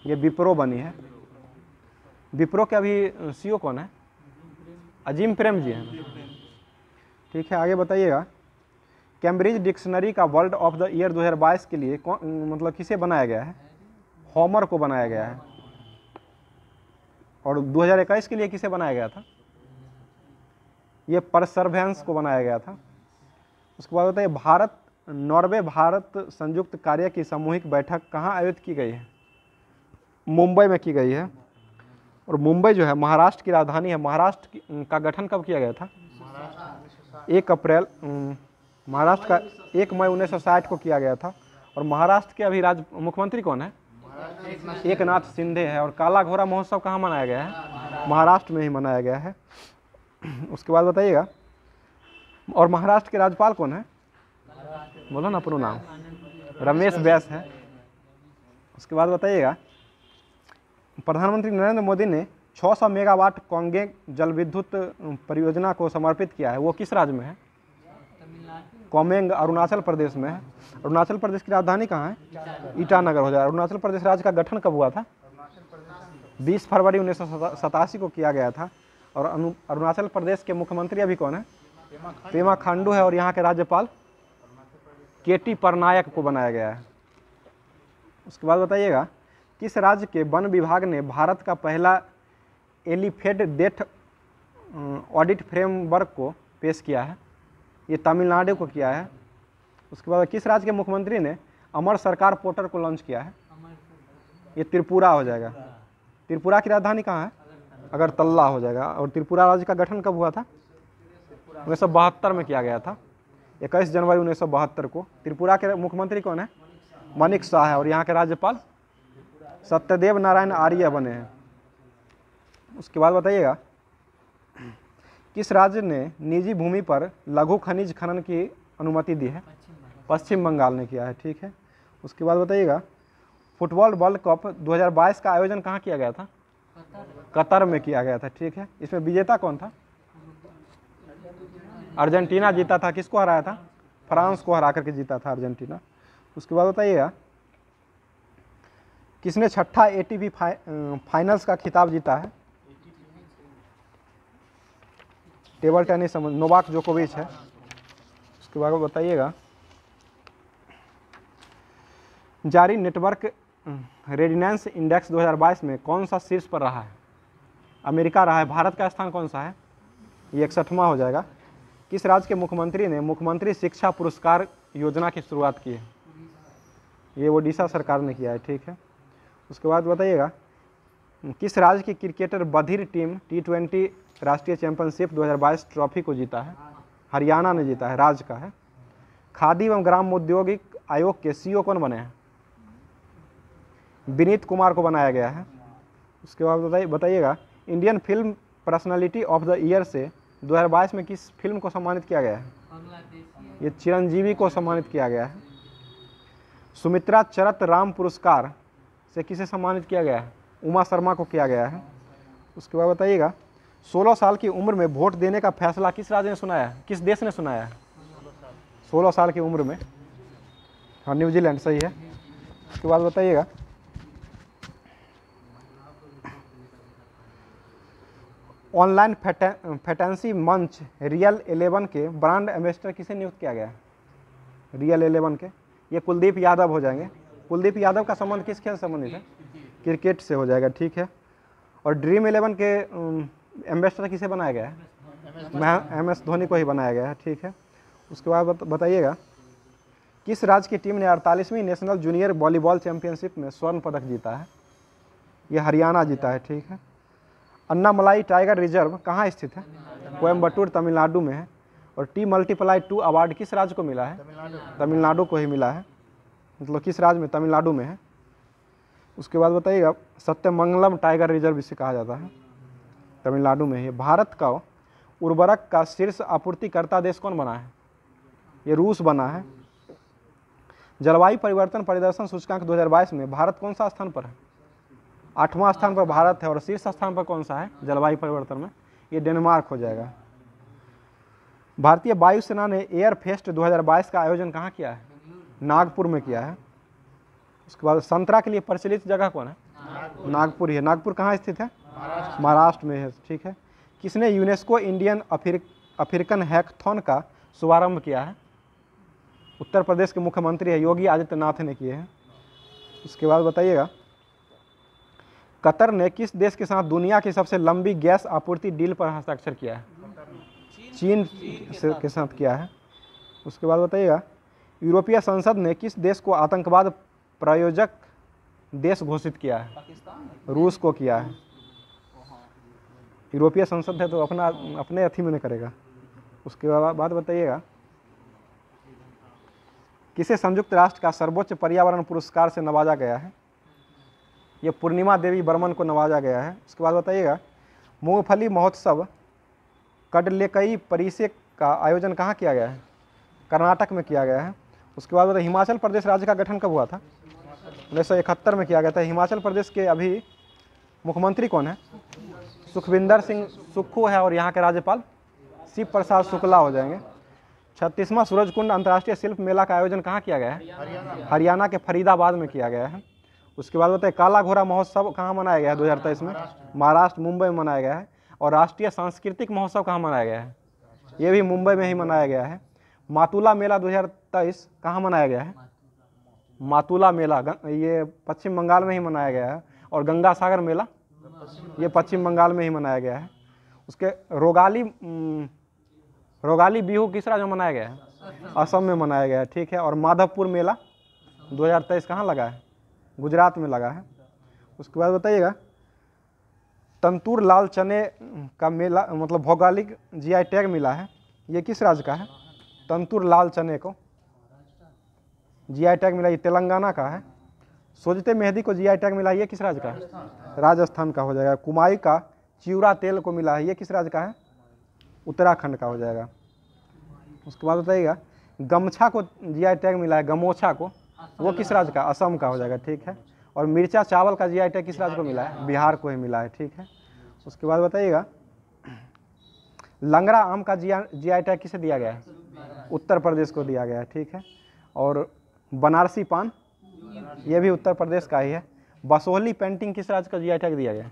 ये विप्रो बनी है। विप्रो के अभी सीईओ कौन है? अजीम प्रेम जी हैं, ठीक है। आगे बताइएगा, कैम्ब्रिज डिक्शनरी का वर्ल्ड ऑफ द ईयर 2022 के लिए कौन मतलब किसे बनाया गया है? होमर को बनाया गया है। और 2021 के लिए किसे बनाया गया था? ये परसर्वेंस को बनाया गया था। उसके बाद बताइए, भारत नॉर्वे भारत संयुक्त कार्य की सामूहिक बैठक कहाँ आयोजित की गई है? मुंबई में की गई है। और मुंबई जो है महाराष्ट्र की राजधानी है। महाराष्ट्र का गठन कब किया गया था? 1 अप्रैल महाराष्ट्र का 1 मई 1960 को किया गया था। और महाराष्ट्र के अभी मुख्यमंत्री कौन है? एकनाथ शिंदे है। और काला घोड़ा महोत्सव कहाँ मनाया गया है? महाराष्ट्र में ही मनाया गया है। उसके बाद बताइएगा, और महाराष्ट्र के राज्यपाल कौन है? बोलो ना अपना नाम। रमेश बैस है। उसके बाद बताइएगा, प्रधानमंत्री नरेंद्र मोदी ने 600 मेगावाट कोंगेग जल विद्युत परियोजना को समर्पित किया है। वो किस राज्य में है? कोमेंग अरुणाचल प्रदेश में है। अरुणाचल प्रदेश की राजधानी कहाँ है? ईटानगर हो जाए। अरुणाचल प्रदेश राज्य का गठन कब हुआ था? 20 फरवरी 1987 को किया गया था। और अरुणाचल प्रदेश के मुख्यमंत्री अभी कौन है? पेमा खांडू है। और यहाँ के राज्यपाल केटी परनायक को बनाया गया है। उसके बाद बताइएगा, किस राज्य के वन विभाग ने भारत का पहला एलिफेंट डेथ ऑडिट फ्रेमवर्क को पेश किया है? ये तमिलनाडु को किया है। उसके बाद किस राज्य के मुख्यमंत्री ने अमर सरकार पोर्टल को लॉन्च किया है? ये त्रिपुरा हो जाएगा। त्रिपुरा की राजधानी कहाँ है? अगरतला हो जाएगा। और त्रिपुरा राज्य का गठन कब हुआ था? 1972 में किया गया था, 21 जनवरी 1972 को। त्रिपुरा के मुख्यमंत्री कौन है? मानिक शाह है। और यहाँ के राज्यपाल सत्यदेव नारायण आर्य बने हैं। उसके बाद बताइएगा, किस राज्य ने निजी भूमि पर लघु खनिज खनन की अनुमति दी है? पश्चिम बंगाल ने किया है, ठीक है। उसके बाद बताइएगा, फुटबॉल वर्ल्ड कप 2022 का आयोजन कहाँ किया गया था? कतर में किया गया था, ठीक है। इसमें विजेता कौन था? अर्जेंटीना जीता था। किसको हराया था? फ्रांस को हरा करके जीता था अर्जेंटीना। उसके बाद बताइएगा, किसने 6ठा एटीपी फाइनल्स का खिताब जीता है? टेबल टेनिस नोवाक जोकोविच है। उसके बाद बताइएगा, जारी नेटवर्क रेडिनेंस इंडेक्स 2022 में कौन सा शीर्ष पर रहा है? अमेरिका रहा है। भारत का स्थान कौन सा है? ये 61वां हो जाएगा। किस राज्य के मुख्यमंत्री ने मुख्यमंत्री शिक्षा पुरस्कार योजना की शुरुआत की है? ये ओडिशा सरकार ने किया है, ठीक है। उसके बाद बताइएगा, किस राज्य की क्रिकेटर बधिर टीम T20 राष्ट्रीय चैंपियनशिप 2022 ट्रॉफी को जीता है? हरियाणा ने जीता है, राज्य का है। खादी एवं ग्राम औद्योगिक आयोग के सीईओ कौन बने हैं? विनीत कुमार को बनाया गया है। उसके बाद बताइएगा, Indian film personality of the year से 2022 में किस फिल्म को सम्मानित किया गया है? ये चिरंजीवी को सम्मानित किया गया है। सुमित्रा चरत राम पुरस्कार से किसे सम्मानित किया गया है? उमा शर्मा को किया गया है। उसके बाद बताइएगा, 16 साल की उम्र में वोट देने का फैसला किस राज्य ने सुनाया है? किस देश ने सुनाया है? 16 साल की उम्र में, हाँ, न्यूजीलैंड, सही है। उसके बाद बताइएगा, ऑनलाइन फैंटेसी मंच रियल 11 के ब्रांड एम्बेसडर किसे नियुक्त किया गया है? रियल 11 के ये कुलदीप यादव हो जाएंगे। कुलदीप यादव का संबंध किस खेल से संबंधित है? क्रिकेट से हो जाएगा, ठीक है। और ड्रीम 11 के एम्बेसडर किसे बनाया गया है? MS धोनी को ही बनाया गया है, ठीक है। उसके बाद बताइएगा, किस राज्य की टीम ने 48वीं नेशनल जूनियर वॉलीबॉल चैंपियनशिप में स्वर्ण पदक जीता है? यह हरियाणा जीता है, ठीक है। अन्नामलाई टाइगर रिजर्व कहाँ स्थित है? कोयम्बटूर, तमिलनाडु में है। और T+2 अवार्ड किस राज्य को मिला है? तमिलनाडु को ही मिला है। मतलब किस राज्य में? तमिलनाडु में है। उसके बाद बताइएगा, सत्यमंगलम टाइगर रिजर्व इसे कहा जाता है, तमिलनाडु में है। भारत का उर्वरक का शीर्ष आपूर्तिकर्ता देश कौन बना है? ये रूस बना है। जलवायु परिवर्तन परिदर्शन सूचकांक 2022 में भारत कौन सा स्थान पर है? 8वां स्थान पर भारत है। और शीर्ष स्थान पर कौन सा है जलवायु परिवर्तन में? ये डेनमार्क हो जाएगा। भारतीय वायुसेना ने एयर फेस्ट 2022 का आयोजन कहाँ किया है? नागपुर में किया है। उसके बाद संतरा के लिए प्रचलित जगह कौन है? नागपुर ही है। नागपुर कहाँ स्थित है? महाराष्ट्र में है, ठीक है। किसने यूनेस्को इंडियन अफ्रीकन हैकाथॉन का शुभारंभ किया है? उत्तर प्रदेश के मुख्यमंत्री है योगी आदित्यनाथ ने किए हैं। उसके बाद बताइएगा, कतर ने किस देश के साथ दुनिया की सबसे लंबी गैस आपूर्ति डील पर हस्ताक्षर किया है? चीन के साथ किया है। उसके बाद बताइएगा, यूरोपीय संसद ने किस देश को आतंकवाद प्रायोजक देश घोषित किया है? रूस को किया है। यूरोपीय संसद है तो अपने अथी में नहीं करेगा। उसके बाद बताइएगा, किसे संयुक्त राष्ट्र का सर्वोच्च पर्यावरण पुरस्कार से नवाजा गया है? ये पूर्णिमा देवी बर्मन को नवाजा गया है। उसके बाद बताइएगा, मूंगफली महोत्सव कडलेकई परिषद का आयोजन कहाँ किया गया है? कर्नाटक में किया गया है। उसके बाद बताइए, हिमाचल प्रदेश राज्य का गठन कब हुआ था? 1971 में किया गया था। हिमाचल प्रदेश के अभी मुख्यमंत्री कौन है? सुखविंदर सिंह सुक्खू है और यहाँ के राज्यपाल शिव प्रसाद शुक्ला हो जाएंगे। 36वां सूरजकुंड अंतर्राष्ट्रीय शिल्प मेला का आयोजन कहाँ किया गया है? हरियाणा के फरीदाबाद में किया गया है। उसके बाद बताइए, काला घोड़ा महोत्सव कहाँ मनाया गया है 2023 में? महाराष्ट्र मुंबई में मनाया गया है। और राष्ट्रीय सांस्कृतिक महोत्सव कहाँ मनाया गया है? ये भी मुंबई में ही मनाया गया है। मातुला मेला 2023 कहाँ मनाया गया है? मातुला मेला ये पश्चिम बंगाल में ही मनाया गया है। और गंगा सागर मेला ये पश्चिम बंगाल में ही मनाया गया है। उसके रोगाली बिहू किस राज्य में मनाया गया है? असम में मनाया गया है, ठीक है। और माधवपुर मेला 2023 कहाँ लगा है? गुजरात में लगा है। उसके बाद बताइएगा, तंतूर लाल चने का मेला मतलब भौगोलिक जीआई टैग मिला है, ये किस राज्य का है? तंतूर लाल चने को जीआई टैग मिला, ये तेलंगाना का है। सोजते मेहंदी को जीआई टैग मिला, ये किस राज्य का है? राजस्थान का हो जाएगा। कुमाई का चिवड़ा तेल को मिला है, ये किस राज्य का है? उत्तराखंड का हो जाएगा। उसके बाद बताइएगा, गमछा को जीआई टैग मिला है, गमोछा को, वो किस राज्य का? असम का हो जाएगा, ठीक है। और मिर्चा चावल का जीआई टैग किस राज्य को मिला है? बिहार को ही मिला है, ठीक है। उसके बाद बताइएगा, लंगड़ा आम का जीआई टैग किसे दिया गया है? उत्तर प्रदेश को दिया गया है, ठीक है। और बनारसी पान ये भी उत्तर प्रदेश का ही है। बसोहली पेंटिंग किस राज्य का जीआई टैग दिया गया है?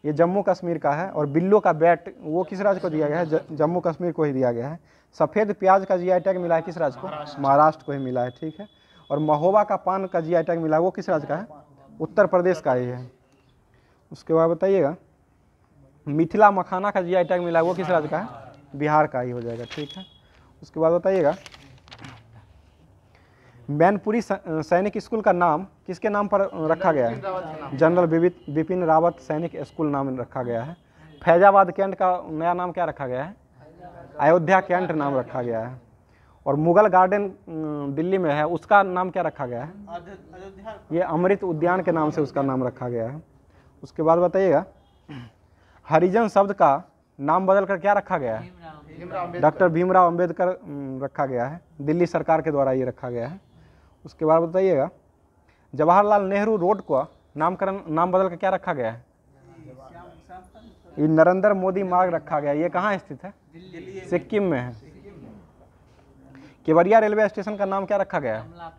ये जम्मू कश्मीर का है। और बिल्लो का बैट वो किस राज्य को दिया गया है? जम्मू कश्मीर को ही दिया गया है। सफ़ेद प्याज का जीआई टैग मिला है किस राज्य को? महाराष्ट्र को ही मिला है, ठीक है। और महोबा का पान का जीआई टैग मिला है, वो किस राज्य का है? उत्तर प्रदेश का ही है। उसके बाद बताइएगा, मिथिला मखाना का जीआई टैग मिला है, वो किस राज्य का है? बिहार का ही हो जाएगा, ठीक है। उसके बाद बताइएगा, मैनपुरी सैनिक स्कूल का नाम किसके नाम पर रखा गया है? जनरल बिपिन रावत सैनिक स्कूल नाम रखा गया है। फैजाबाद कैंट का नया नाम क्या रखा गया है? अयोध्या कैंट नाम रखा गया है। और मुगल गार्डन दिल्ली में है, उसका नाम क्या रखा गया है? ये अमृत उद्यान के नाम से उसका नाम रखा गया है। उसके बाद बताइएगा, हरिजन शब्द का नाम बदलकर क्या रखा गया है? डॉक्टर भीमराव अंबेडकर रखा गया है। दिल्ली सरकार के द्वारा ये रखा गया है। उसके बाद बताइएगा, जवाहरलाल नेहरू रोड को नाम बदल कर क्या रखा गया है? ये नरेंद्र मोदी मार्ग रखा गया है। ये कहाँ स्थित है? सिक्किम में है। केवड़िया रेलवे स्टेशन का नाम क्या रखा गया है?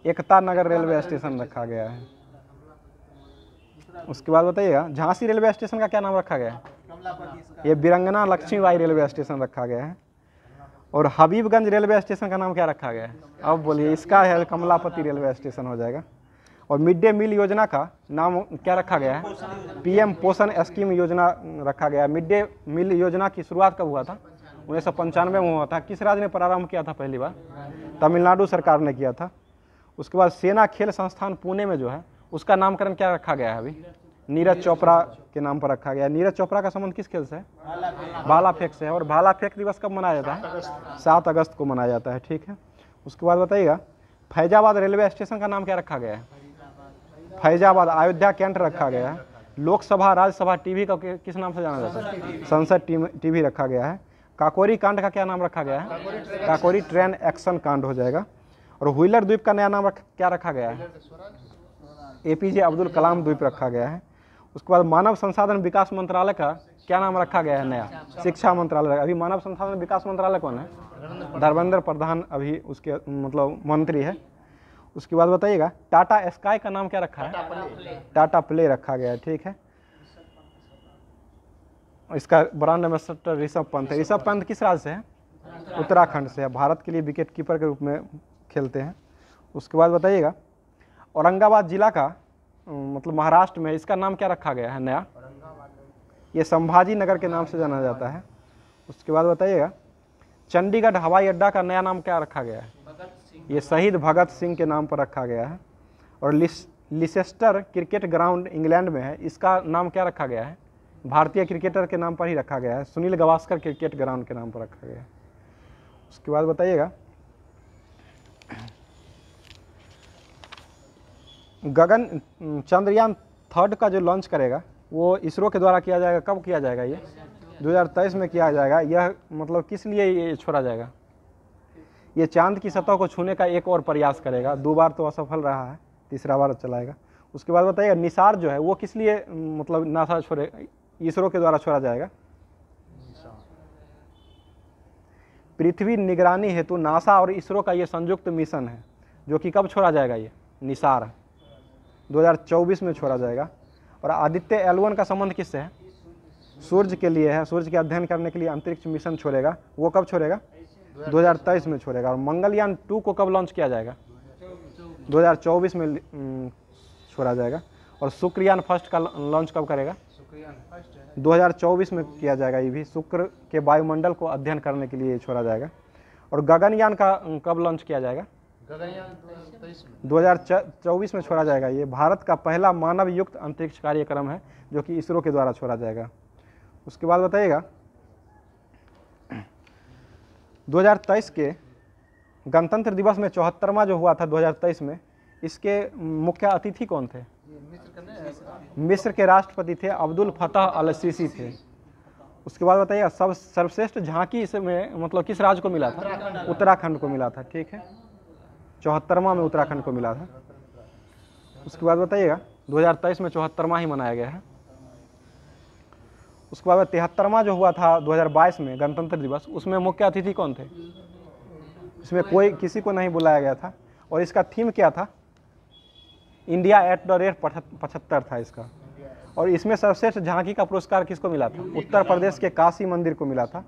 एकता नगर रेलवे स्टेशन रखा गया है। उसके बाद बताइएगा, झांसी रेलवे स्टेशन का क्या नाम रखा गया है? ये वीरंगना लक्ष्मीबाई रेलवे स्टेशन रखा गया है। और हबीबगंज रेलवे स्टेशन का नाम क्या रखा गया है? अब बोलिए, इसका है कमलापति रेलवे स्टेशन हो जाएगा। और मिड डे मील योजना का नाम क्या रखा गया है? पीएम पोषण स्कीम योजना रखा गया है। मिड डे मील योजना की शुरुआत कब हुआ था? 1995 में हुआ था। किस राज्य ने प्रारंभ किया था पहली बार? तमिलनाडु सरकार ने किया था। उसके बाद सेना खेल संस्थान पुणे में जो है उसका नामकरण क्या रखा गया है? अभी नीरज चोपड़ा के नाम पर रखा गया है। नीरज चोपड़ा का संबंध किस खेल से है? भाला फेंक से है। और भाला फेंक दिवस कब मनाया जाता है? 7 अगस्त को मनाया जाता है, ठीक है। उसके बाद बताइएगा, फैजाबाद रेलवे स्टेशन का नाम क्या रखा गया है? फैजाबाद अयोध्या कैंट रखा गया है। लोकसभा राज्यसभा टीवी का किस नाम से जाना जाता है? संसद टीवी रखा गया है। काकोरी कांड का क्या नाम रखा गया है? काकोरी ट्रेन एक्शन कांड हो जाएगा। और व्हीलर द्वीप का नया नाम क्या रखा गया है? एपीजे अब्दुल कलाम द्वीप रखा गया है। उसके बाद मानव संसाधन विकास मंत्रालय का क्या नाम रखा गया है नया? शिक्षा मंत्रालय। अभी मानव संसाधन विकास मंत्रालय कौन है? धर्मेंद्र प्रधान अभी उसके मतलब मंत्री है। उसके बाद बताइएगा टाटा स्काई का नाम क्या रखा है? टाटा प्ले रखा गया है, ठीक है। इसका ब्रांड एम्बेसडर ऋषभ पंत है। ऋषभ पंत किस राज्य से है? उत्तराखंड से है। भारत के लिए विकेट कीपर के रूप में खेलते हैं। उसके बाद बताइएगा औरंगाबाद जिला का मतलब महाराष्ट्र में, इसका नाम क्या रखा गया है नया? ये संभाजी नगर के नाम से जाना जाता है। उसके बाद बताइएगा चंडीगढ़ हवाई अड्डा का नया नाम क्या रखा गया है? ये शहीद भगत सिंह के नाम पर रखा गया है। और लिसेस्टर क्रिकेट ग्राउंड इंग्लैंड में है, इसका नाम क्या रखा गया है? भारतीय क्रिकेटर के नाम पर ही रखा गया है, सुनील गावस्कर क्रिकेट ग्राउंड के नाम पर रखा गया है। उसके बाद बताइएगा गगन चंद्रयान 3 का जो लॉन्च करेगा वो इसरो के द्वारा किया जाएगा। कब किया जाएगा? ये 2023 में किया जाएगा। यह मतलब किस लिए ये छोड़ा जाएगा? ये चांद की सतह को छूने का एक और प्रयास करेगा। 2 बार तो असफल रहा है, तीसरा बार चलाएगा। उसके बाद बताइएगा निसार जो है वो किस लिए मतलब नासा छोड़े इसरो के द्वारा छोड़ा जाएगा? पृथ्वी निगरानी हेतु नासा और इसरो का ये संयुक्त मिशन है, जो कि कब छोड़ा जाएगा? ये निसार 2024 में छोड़ा जाएगा। और आदित्य L1 का संबंध किससे है? सूर्य के लिए है। सूर्य के अध्ययन करने के लिए अंतरिक्ष मिशन छोड़ेगा। वो कब छोड़ेगा? 2023 में छोड़ेगा। और मंगलयान 2 को कब लॉन्च किया जाएगा? 2024 में छोड़ा जाएगा। और शुक्रयान फर्स्ट का लॉन्च कब करेगा? 2024 में किया जाएगा। ये भी शुक्र के वायुमंडल को अध्ययन करने के लिए छोड़ा जाएगा। और गगनयान का कब लॉन्च किया जाएगा? 2024 में छोड़ा जाएगा। ये भारत का पहला मानव युक्त अंतरिक्ष कार्यक्रम है जो कि इसरो के द्वारा छोड़ा जाएगा। उसके बाद बताइएगा 2023 के गणतंत्र दिवस में 74वां जो हुआ था 2023 में, इसके मुख्य अतिथि कौन थे? मिस्र के राष्ट्रपति थे अब्दुल फतह अल सीसी थे। उसके बाद बताइएगा सब सर्वश्रेष्ठ झांकी इसमें मतलब किस राज्य को मिला था? उत्तराखंड को मिला था, ठीक है। 74वां में उत्तराखंड को मिला था। उसके बाद बताइएगा 2023 में 74वां ही मनाया गया है। उसके बाद 73वां जो हुआ था 2022 में गणतंत्र दिवस, उसमें मुख्य अतिथि कौन थे? इसमें कोई किसी को नहीं बुलाया गया था। और इसका थीम क्या था? इंडिया एट द रेट 75 था इसका। और इसमें सर्वश्रेष्ठ झांकी का पुरस्कार किसको मिला था? उत्तर प्रदेश के काशी मंदिर को मिला था।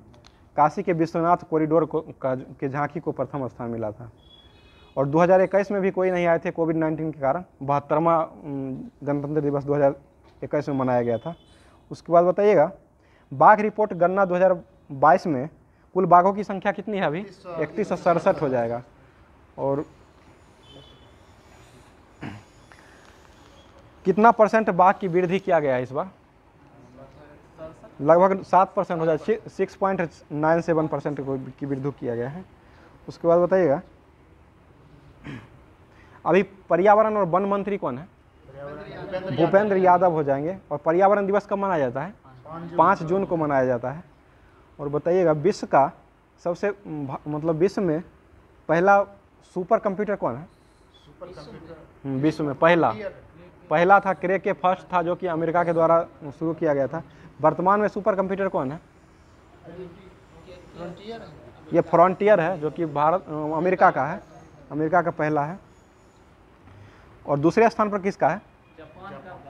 काशी के विश्वनाथ कॉरिडोर के झांकी को प्रथम स्थान मिला था। और 2021 में भी कोई नहीं आए थे कोविड-19 के कारण। 72वां गणतंत्र दिवस 2021 में मनाया गया था। उसके बाद बताइएगा बाघ रिपोर्ट गणना 2022 में कुल बाघों की संख्या कितनी है? अभी 3167 हो जाएगा। और कितना % बाघ की वृद्धि किया गया है इस बार? लगभग 7% हो जाए, 6.97% की वृद्धि किया गया है। उसके बाद बताइएगा अभी पर्यावरण और वन मंत्री कौन है? भूपेंद्र यादव हो जाएंगे। और पर्यावरण दिवस कब मनाया जाता है? 5 जून को मनाया जाता है। और बताइएगा विश्व का सबसे मतलब विश्व में पहला सुपर कंप्यूटर कौन है? विश्व में पहला था क्रे के फर्स्ट था, जो कि अमेरिका के द्वारा शुरू किया गया था। वर्तमान में सुपर कंप्यूटर कौन है? ये फ्रंटियर है, जो कि अमेरिका का है। अमेरिका का पहला है। और दूसरे स्थान पर किसका है?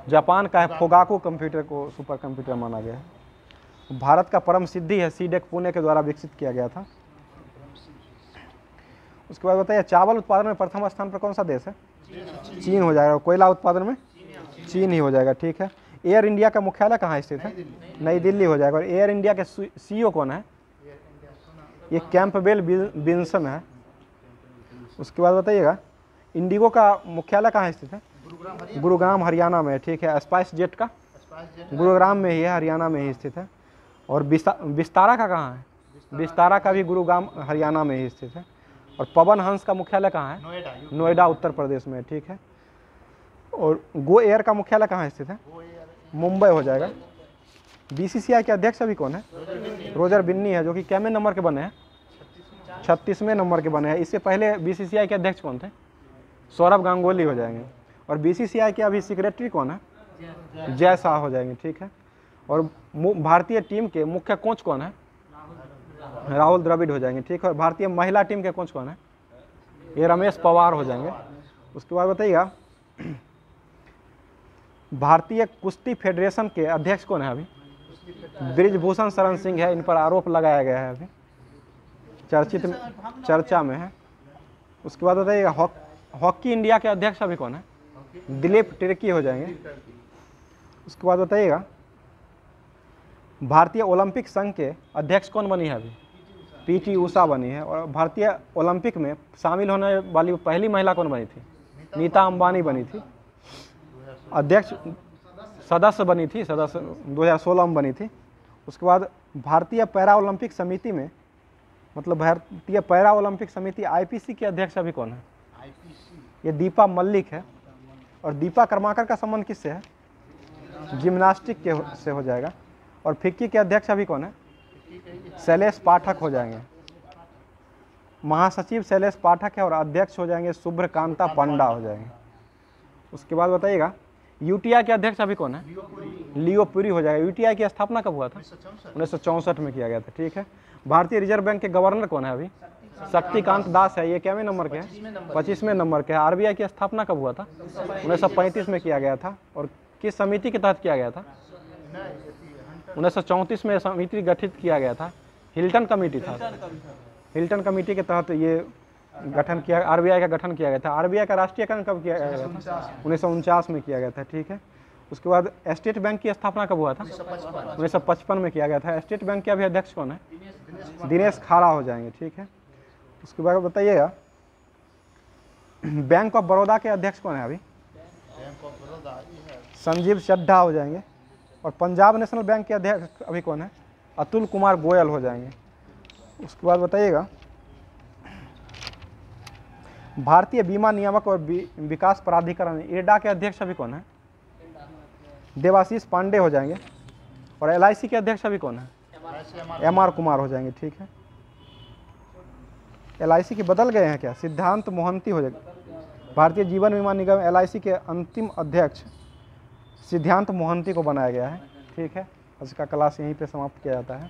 जापान का है। फोगाको कंप्यूटर को सुपर कंप्यूटर माना गया है। भारत का परम सिद्धि है, सीडेक पुणे के द्वारा विकसित किया गया था। उसके बाद बताइए चावल उत्पादन में प्रथम स्थान पर कौन सा देश है? चीन हो जाएगा। कोयला उत्पादन में चीन ही हो जाएगा, ठीक है। एयर इंडिया का मुख्यालय कहाँ स्थित है? नई दिल्ली हो जाएगा। और एयर इंडिया के CEO कौन है? ये कैंपबेल बिन्सन है। उसके बाद बताइएगा इंडिगो का मुख्यालय कहाँ स्थित है? गुरुग्राम हरियाणा में, ठीक है। स्पाइस जेट का गुरुग्राम में ही है, हरियाणा में ही स्थित है। और विस्तारा का कहाँ है? विस्तारा का भी गुरुग्राम हरियाणा में ही स्थित है। और पवन हंस का मुख्यालय कहाँ है? नोएडा उत्तर प्रदेश में, ठीक है। और गो एयर का मुख्यालय कहाँ स्थित है? मुंबई हो जाएगा। BCCI के अध्यक्ष अभी कौन है? रोजर बिन्नी है, जो कि कैमे नंबर के बने हैं? 36वें नंबर के बने हैं। इससे पहले BCCI के अध्यक्ष कौन थे? सौरभ गांगुली हो जाएंगे। और BCCI के अभी सेक्रेटरी कौन है? जय शाह हो जाएंगे, ठीक है। और भारतीय टीम के मुख्य कोच कौन है? राहुल द्रविड़ हो जाएंगे, ठीक है। और भारतीय महिला टीम के कोच कौन है? ये रमेश पवार हो जाएंगे। उसके बाद बताइएगा भारतीय कुश्ती फेडरेशन के अध्यक्ष कौन है अभी? ब्रिजभूषण शरण सिंह है, इन पर आरोप लगाया गया है, अभी चर्चा में है। उसके बाद बताइएगा हॉकी इंडिया के अध्यक्ष अभी कौन है? दिलीप तिर्की हो जाएंगे। उसके बाद बताइएगा भारतीय ओलंपिक संघ के अध्यक्ष कौन बनी है अभी? पीटी उषा बनी है। और भारतीय ओलंपिक में शामिल होने वाली पहली महिला कौन बनी थी? नीता अंबानी बनी थी। अध्यक्ष सदस्य बनी थी, सदस्य 2016 में बनी थी। उसके बाद भारतीय पैरा ओलंपिक समिति में, मतलब भारतीय पैरा ओलंपिक समिति आईपीसी के अध्यक्ष अभी कौन है? ये दीपा मल्लिक है। और दीपा कर्माकर का संबंध किससे है? जिम्नास्टिक के से हो जाएगा। और फिक्की के अध्यक्ष अभी कौन है? शैलेश पाठक हो जाएंगे। महासचिव शैलेश पाठक है और अध्यक्ष हो जाएंगे शुभ्रकांता पंडा हो जाएंगे। उसके बाद बताइएगा यूटीआई के अध्यक्ष अभी कौन है? लियो पुरी हो जाएगा। यूटीआई की स्थापना कब हुआ था? 1964 में किया गया था, ठीक है। भारतीय रिजर्व बैंक के गवर्नर कौन है अभी? शक्तिकांत दास है। ये कितवें नंबर के हैं? 25वें नंबर के है। आरबीआई की स्थापना कब हुआ था? 1935 में किया गया था। और किस समिति के तहत किया गया था? 1934 में समिति गठित किया गया था, हिल्टन कमेटी था। हिल्टन कमेटी के तहत ये गठन किया, आरबीआई का गठन किया गया था। आरबीआई का राष्ट्रीयकरण कब किया गया था? 1949 में किया गया था, ठीक है। उसके बाद स्टेट बैंक की स्थापना कब हुआ था? 1955 में किया गया था। स्टेट बैंक के अभी अध्यक्ष कौन है? दिनेश खारा हो जाएंगे, ठीक है। उसके बाद बताइएगा बैंक ऑफ बड़ौदा के अध्यक्ष कौन है अभी? संजीव चड्ढा हो जाएंगे। और पंजाब नेशनल बैंक के अध्यक्ष अभी कौन है? अतुल कुमार गोयल हो जाएंगे। उसके बाद बताइएगा भारतीय बीमा नियामक और विकास प्राधिकरण इरडा के अध्यक्ष अभी कौन है? देवाशीष पांडे हो जाएंगे। और एलआईसी के अध्यक्ष अभी कौन है? एमआर कुमार हो जाएंगे, ठीक है। एलआईसी के बदल गए हैं क्या? सिद्धांत मोहंती हो जाएगा। भारतीय जीवन बीमा निगम एलआईसी के अंतिम अध्यक्ष सिद्धांत मोहंती को बनाया गया है, ठीक है। आज का क्लास यहीं पे समाप्त किया जाता है।